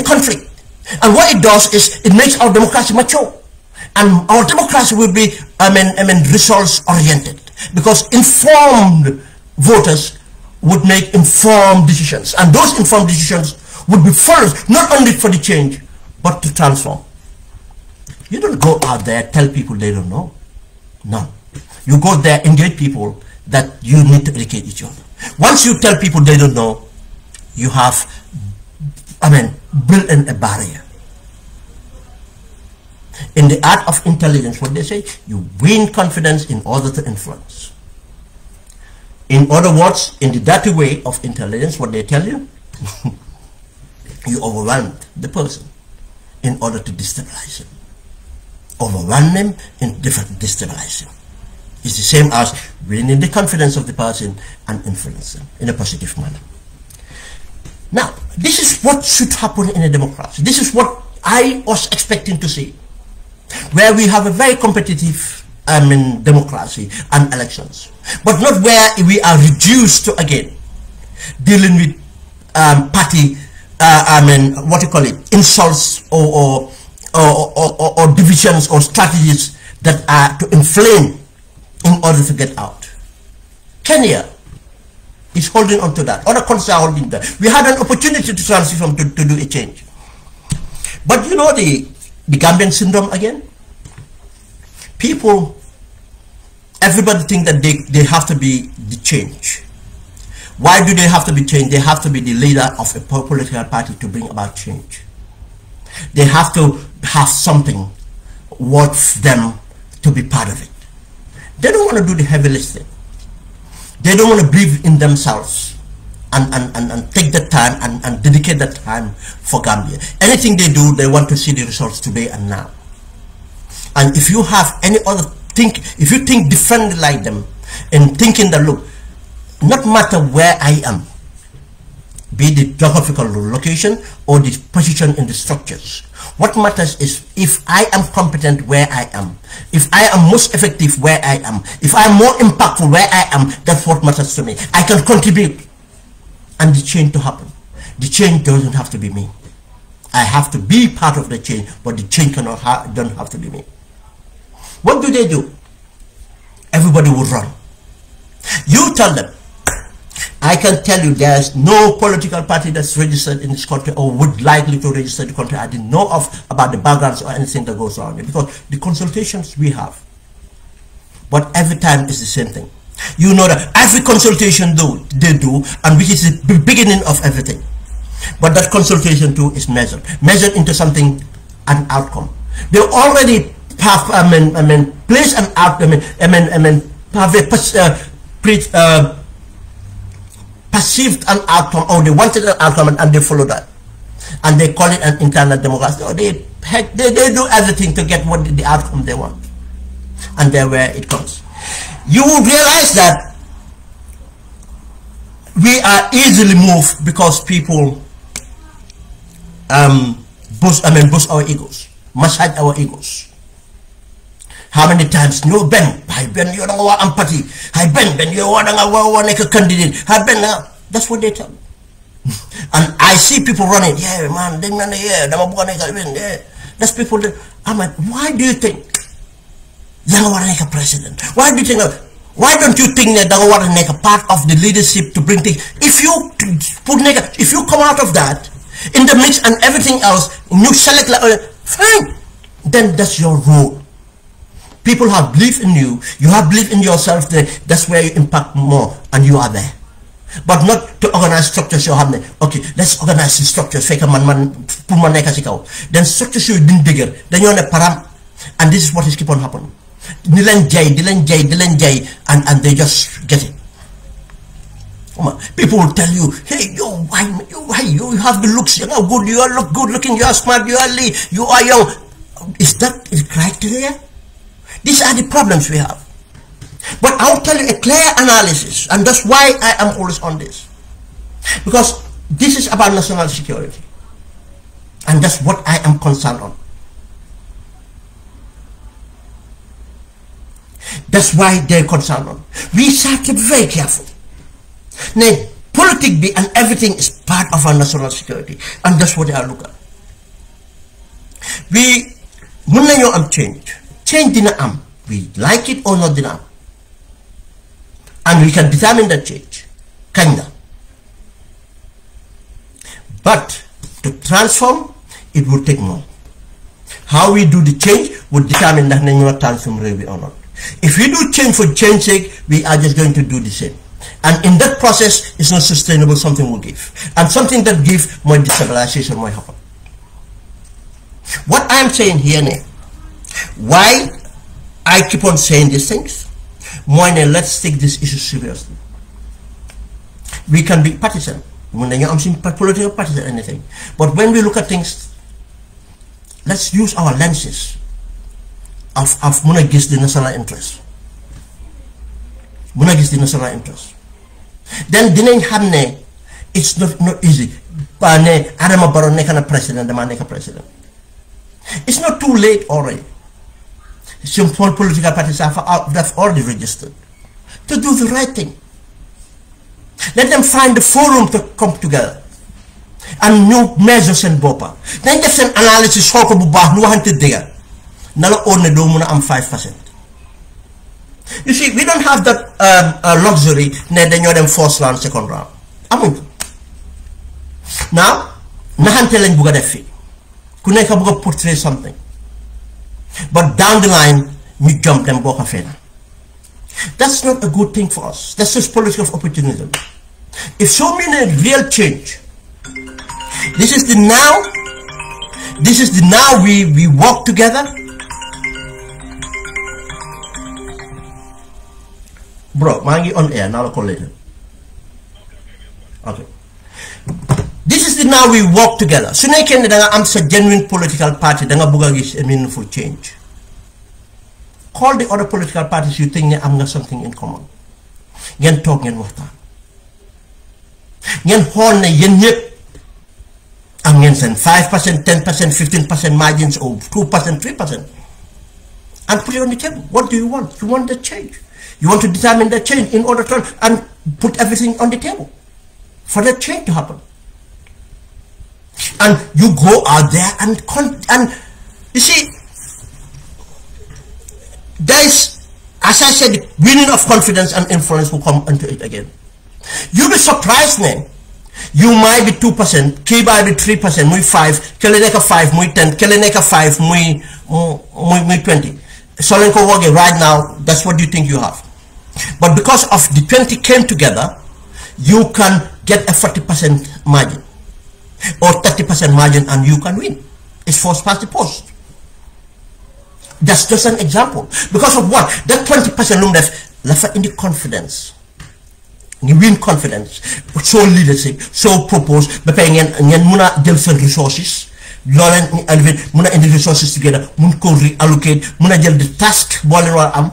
conflict. And what it does is it makes our democracy mature. And our democracy will be, results oriented, because informed voters would make informed decisions, and those informed decisions would be followed not only for the change but to transform. You don't go out there tell people they don't know. No, you go there engage people that you need to educate each other. Once you tell people they don't know, you have built in a barrier. In the art of intelligence, what they say, you win confidence in order to influence. In other words, in the dirty way of intelligence, what they tell you, you overwhelm the person in order to destabilize him. Overwhelm him and destabilize him. It's the same as winning the confidence of the person and influence them in a positive manner. Now, this is what should happen in a democracy. This is what I was expecting to see, where we have a very competitive democracy and elections, but not where we are reduced to, again, dealing with party, insults or divisions or strategies that are to inflame in order to get out. Kenya is holding on to that. Other countries are holding that. We had an opportunity to transition to do a change. But you know the Gambian syndrome again? People, everybody think that they have to be the change. Why do they have to be changed? They have to be the leader of a political party to bring about change. They have to have something worth them to be part of it. They don't want to do the heavy lifting. They don't want to believe in themselves and take the time and dedicate that time for Gambia. Anything they do, they want to see the results today and now. And if you have any other if you think differently like them, and thinking that, look, not matter where I am, be the geographical location or the position in the structures, what matters is if I am competent where I am, if I am most effective where I am, if I am more impactful where I am, that's what matters to me. I can contribute and the change to happen. The change doesn't have to be me. I have to be part of the change, but the change don't have to be me. What do? Everybody will run. You tell them. I can tell you there's no political party that's registered in this country or would likely to register in the country I didn't know of about the backgrounds or anything that goes on, because the consultations we have, but every time it's the same thing. You know that every consultation they do, and which is the beginning of everything, but that consultation too is measured into something, an outcome. They already have place an outcome, have a perceived an outcome, or they wanted an outcome, and they follow that. And they call it an internal democracy. No, they do everything to get what the outcome they want. And there where it comes. You will realize that we are easily moved because people boost our egos, massage our egos. How many times no Ben, I Ben you don't want empathy, I Ben you want a candidate, I Ben that's what they tell me. And I see people running, yeah man, yeah. That's people that I'm like, why do you think you want to make a president? Why don't you think that you want to make a part of the leadership to bring things? If you come out of that in the mix and everything else, you select fine, then that's your role. People have belief in you, you have belief in yourself, that's where you impact more, and you are there. But not to organize structures you have. Okay, let's organize the structures. Then structures you didn't bigger. Then you're on a param. And this is what is keep on happening. And they just get it. People will tell you, hey, you have the looks, you know, good, you are good looking, you are smart, you are lean, you are young. Is that the criteria? These are the problems we have. But I'll tell you a clear analysis, and that's why I am always on this. Because this is about national security. And that's what I am concerned on. That's why they're concerned on. We have to be very careful. Now, politics and everything is part of our national security. And that's what they are looking at. We am change. Change dina am. We like it or not dina am. And we can determine that change. Kinda. But to transform, it will take more. How we do the change will determine that we will transform really or not. If we do change for change's sake, we are just going to do the same. And in that process, it's not sustainable, something will give. And something that gives more destabilization might happen. What I am saying here now, why I keep on saying these things, let's take this issue seriously. We can be partisan. I'm saying political partisan anything. But when we look at things, let's use our lenses of the national interest. The national interest. Then it's not easy. President. It's not too late already. Some political parties have already registered to do the right thing. Let them find the forum to come together and new measures and bopa. Then just an analysis how to no hunted there. Nala only do muna am 5%. You see, we don't have that luxury then you're them first round, second round. Now, nahante lang buga defi. Kuneka buga portray something. But down the line, you jump them boka fena. That's not a good thing for us. That's just political opportunism. If so many real change, this is the now we walk together. Bro, mangi on air, now I'll call later. Okay. This is the now we walk together. So now I'm a genuine political party, then a meaningful change. Call the other political parties you think I'm got something in common. Yen talk yen wata. Yen hall ne yen yip. I'm yen send 5%, 10%, 15% margins or 2%, 3%. And put it on the table. What do you want? You want the change. You want to determine the change in order to and put everything on the table for that change to happen. And you go out there and you see, there is, as I said, winning of confidence and influence will come into it again. You'll be surprised now. You might be 2%, K might be 3%, muy 5, Keleneka 5, muy 10, Keleneka 5, muy 20. Solenko Wage right now, that's what you think you have. But because of the 20 came together, you can get a 40% margin or 30% margin and you can win. It's first past the post. That's just an example. Because of what? That 20% left in the confidence You win confidence, show leadership, show propose, but ngeen muna jël seen resources, looleen ñu elevate muna indi resources together, mun ko reallocate, muna jël the task boo leen war am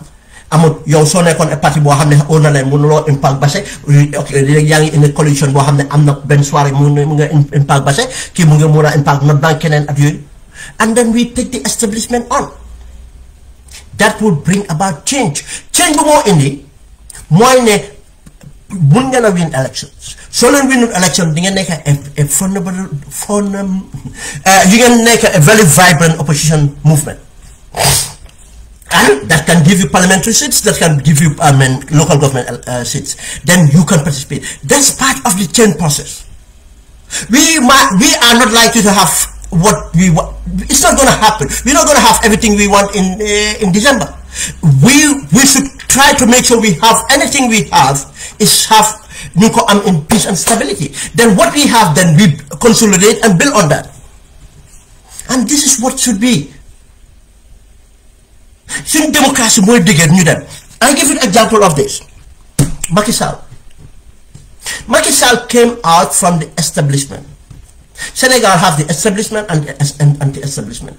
amul yow soo nekkoon a parti boo xam ne oo na leen mënuloo impact base yaa ngi indi coalition boo xam ne am na benn soirée mu nga impact base kii mu nga mun a impact not bank keneen at yooyu, and then we take the establishment on. That would bring about change bu moo indi mooy ne buñ ngeen a win elections soo leen winul election di ngeen nekk a fundamental you ngeen nekk a very vibrant opposition movement, and that can give you parliamentary seats, that can give you local government seats, then you can participate. That's part of the change process. We are not likely to have what we want. It's not going to happen. We're not going to have everything we want in December. We should try to make sure we have anything we have is have in peace and stability. Then what we have, then we consolidate and build on that. And this is what should be. Since democracy more bigger than them. I give you an example of this. Macky Sall. Macky Sall came out from the establishment. Senegal have the establishment and the anti-establishment.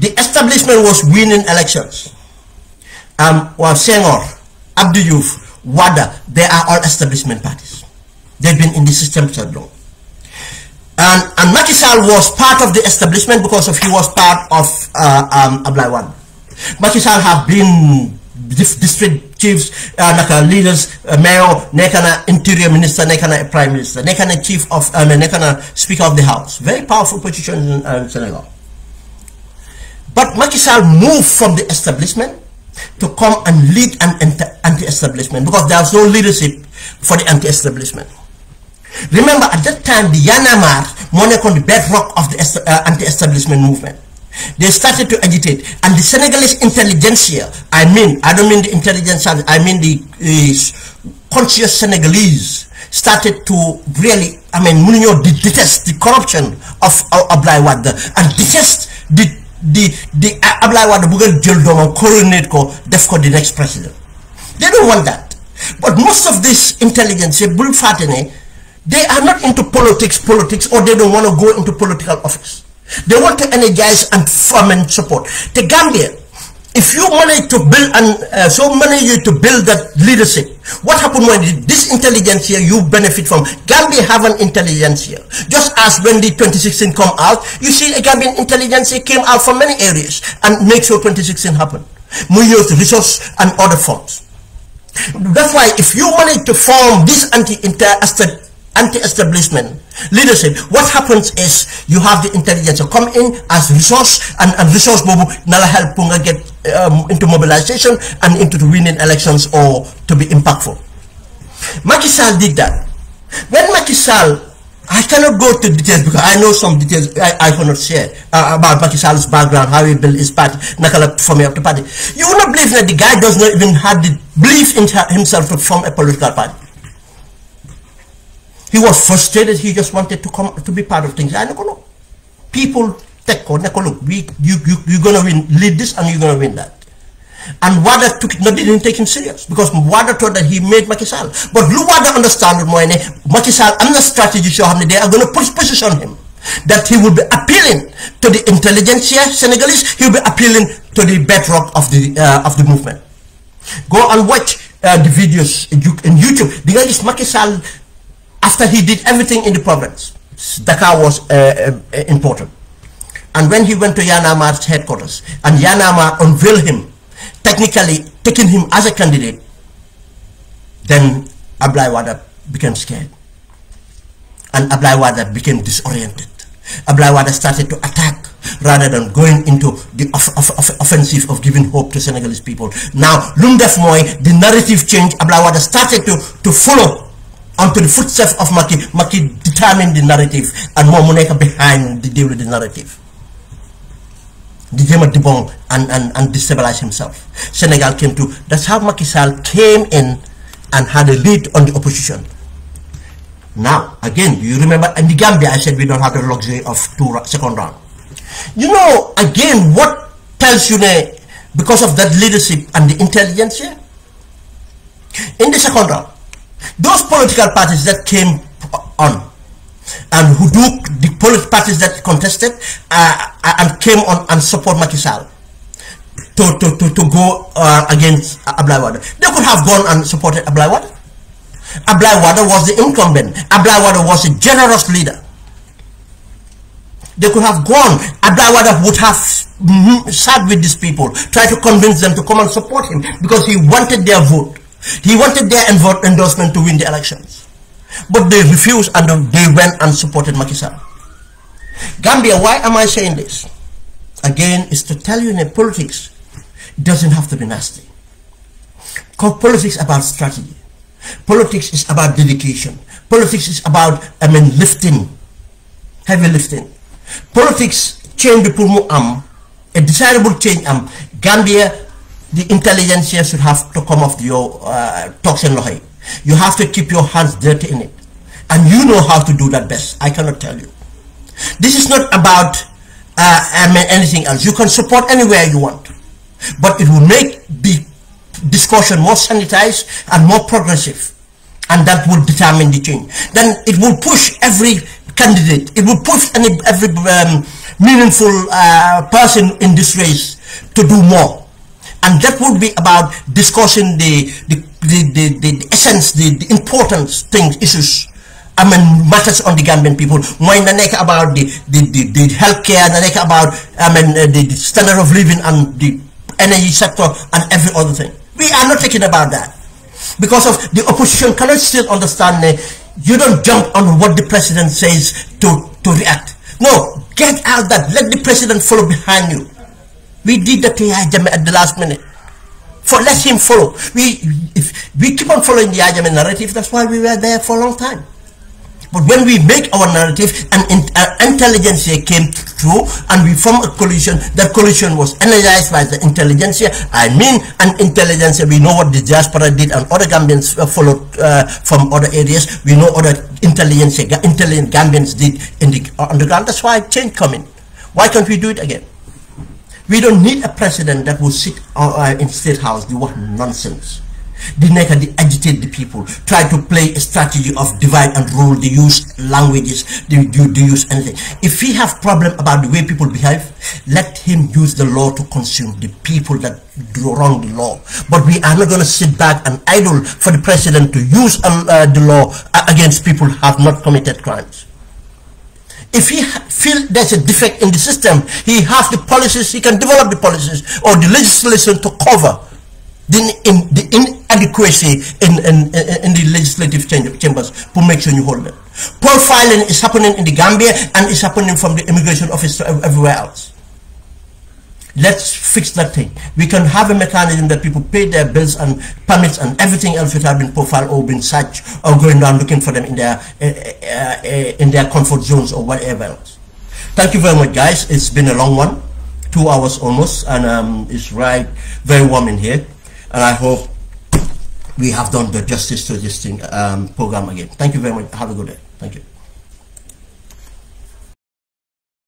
The establishment was winning elections. Senghor, Abdou Diouf, Wada, they are all establishment parties. They've been in the system so long. And Macky Sall was part of the establishment because he was part of Ablaye Wade. Macky Sall have been district chiefs, leaders, mayor, nekana interior minister, nekana prime minister, nekana chief of, nekana speaker of the house. Very powerful position in Senegal. But Macky Sall moved from the establishment to come and lead an anti-establishment because there was no leadership for the anti-establishment. Remember, at that time, the Yanamar monarch on the bedrock of the anti-establishment movement. They started to agitate, and the Senegalese intelligentsia, I don't mean the intelligentsia, I mean the conscious Senegalese, started to really, detest the corruption of Ablaye Wade and detest the Ablaye Wade bugal jël doomam coronate ko def ko the next president. They don't want that. But most of this intelligentsia, bul fatene, they are not into politics, or they don't want to go into political office. They want to energize and form and support. The Gambia, if you manage to build to build that leadership, what happened when this intelligentsia you benefit from? Gambia have an intelligentsia. Just as when the 2016 come out, you see a Gambian intelligentsia came out from many areas and make sure 2016 happen. We use resource and other forms. That's why if you manage to form this anti-establishment leadership, what happens is you have the intelligence come in as resource, and resource bobu nala help punga get into mobilization and into the winning elections or to be impactful. Macky Sall did that. When Macky Sall, I cannot go to details because I know some details I cannot share about Macky Sall's background, how he built his party, nakala forming up the party. You will not believe that the guy does not even have the belief in himself to form a political party. He was frustrated. He just wanted to be part of things. I don't know. People take on. Look, you're gonna lead this and you're gonna win that. And Wada didn't take him serious because Wada thought that he made Macky Sall. But look, Wada understand Macky Sall and the strategy show him they are gonna position him that he will be appealing to the intelligentsia Senegalese. He will be appealing to the bedrock of the movement. Go and watch the videos in YouTube. The guy is Macky Sall. After he did everything in the province, Dakar was important. And when he went to Yanamar's headquarters, and Yanamar unveiled him, technically taking him as a candidate, then Ablaye Wade became scared. And Ablaye Wade became disoriented. Ablaye Wade started to attack rather than going into the offensive of giving hope to Senegalese people. Now, Lumdef Moy, the narrative change, Ablaye Wade started to follow onto the footsteps of Macky. Macky determined the narrative and more Moneka behind the deal with the narrative. The game of debunk and destabilize himself. Senegal came to, that's how Macky Sall came in and had a lead on the opposition. Now, again, you remember in the Gambia I said we don't have the luxury of second round. You know, again, what tells you because of that leadership and the intelligence here, In the second round, those political parties that came on and who do the political parties that contested and came on and support Macky Sall to go against Abdoulaye Wade, they could have gone and supported Abdoulaye Wade. Abdoulaye Wade was the incumbent. Abdoulaye Wade was a generous leader. They could have gone. Abdoulaye Wade would have sat with these people, try to convince them to come and support him because he wanted their vote. He wanted their endorsement to win the elections. But they refused and they went and supported Macky Sall. Gambia, why am I saying this? Again, is to tell you in politics, it doesn't have to be nasty. Because politics is about strategy. Politics is about dedication. Politics is about, lifting, heavy lifting. Politics change the mu a desirable change Gambia, the intelligence here should have to come off your toxin lohay. You have to keep your hands dirty in it. And you know how to do that best. I cannot tell you. This is not about anything else. You can support anywhere you want. But it will make the discussion more sanitized and more progressive. And that will determine the change. Then it will push every candidate. It will push every meaningful person in this race to do more. And that would be about discussing the essence, the importance issues, matters on the Gambian people. When the neck about the healthcare, the neck about the standard of living and the energy sector and every other thing. We are not talking about that because of the opposition cannot still understand. You don't jump on what the president says to react. No, get out that. Let the president follow behind you. We did that to Yaya at the last minute. Let him follow. If we keep on following the Yaya narrative, that's why we were there for a long time. But when we make our narrative and intelligence came through and we formed a coalition, that coalition was energized by the intelligence. And intelligence, we know what the diaspora did and other Gambians followed from other areas. We know other intelligent Gambians did on the ground. That's why change coming. Why can't we do it again? We don't need a president that will sit in State House, do what nonsense. They agitate the people, try to play a strategy of divide and rule. They use languages, they use anything. If he have problem about the way people behave, let him use the law to consume the people that do wrong the law. But we are not going to sit back and idle for the president to use the law against people who have not committed crimes. If he feel there's a defect in the system, he has the policies, he can develop the policies or the legislation to cover the inadequacy in the legislative chambers to make sure you hold them. Profiling is happening in the Gambia and is happening from the immigration office everywhere else. Let's fix that thing. We can have a mechanism that people pay their bills and permits and everything else without being profiled or being searched or going down looking for them in their comfort zones or whatever else. Thank you very much, guys. It's been a long one, 2 hours almost, and it's very warm in here. And I hope we have done the justice to this thing program again. Thank you very much. Have a good day. Thank you.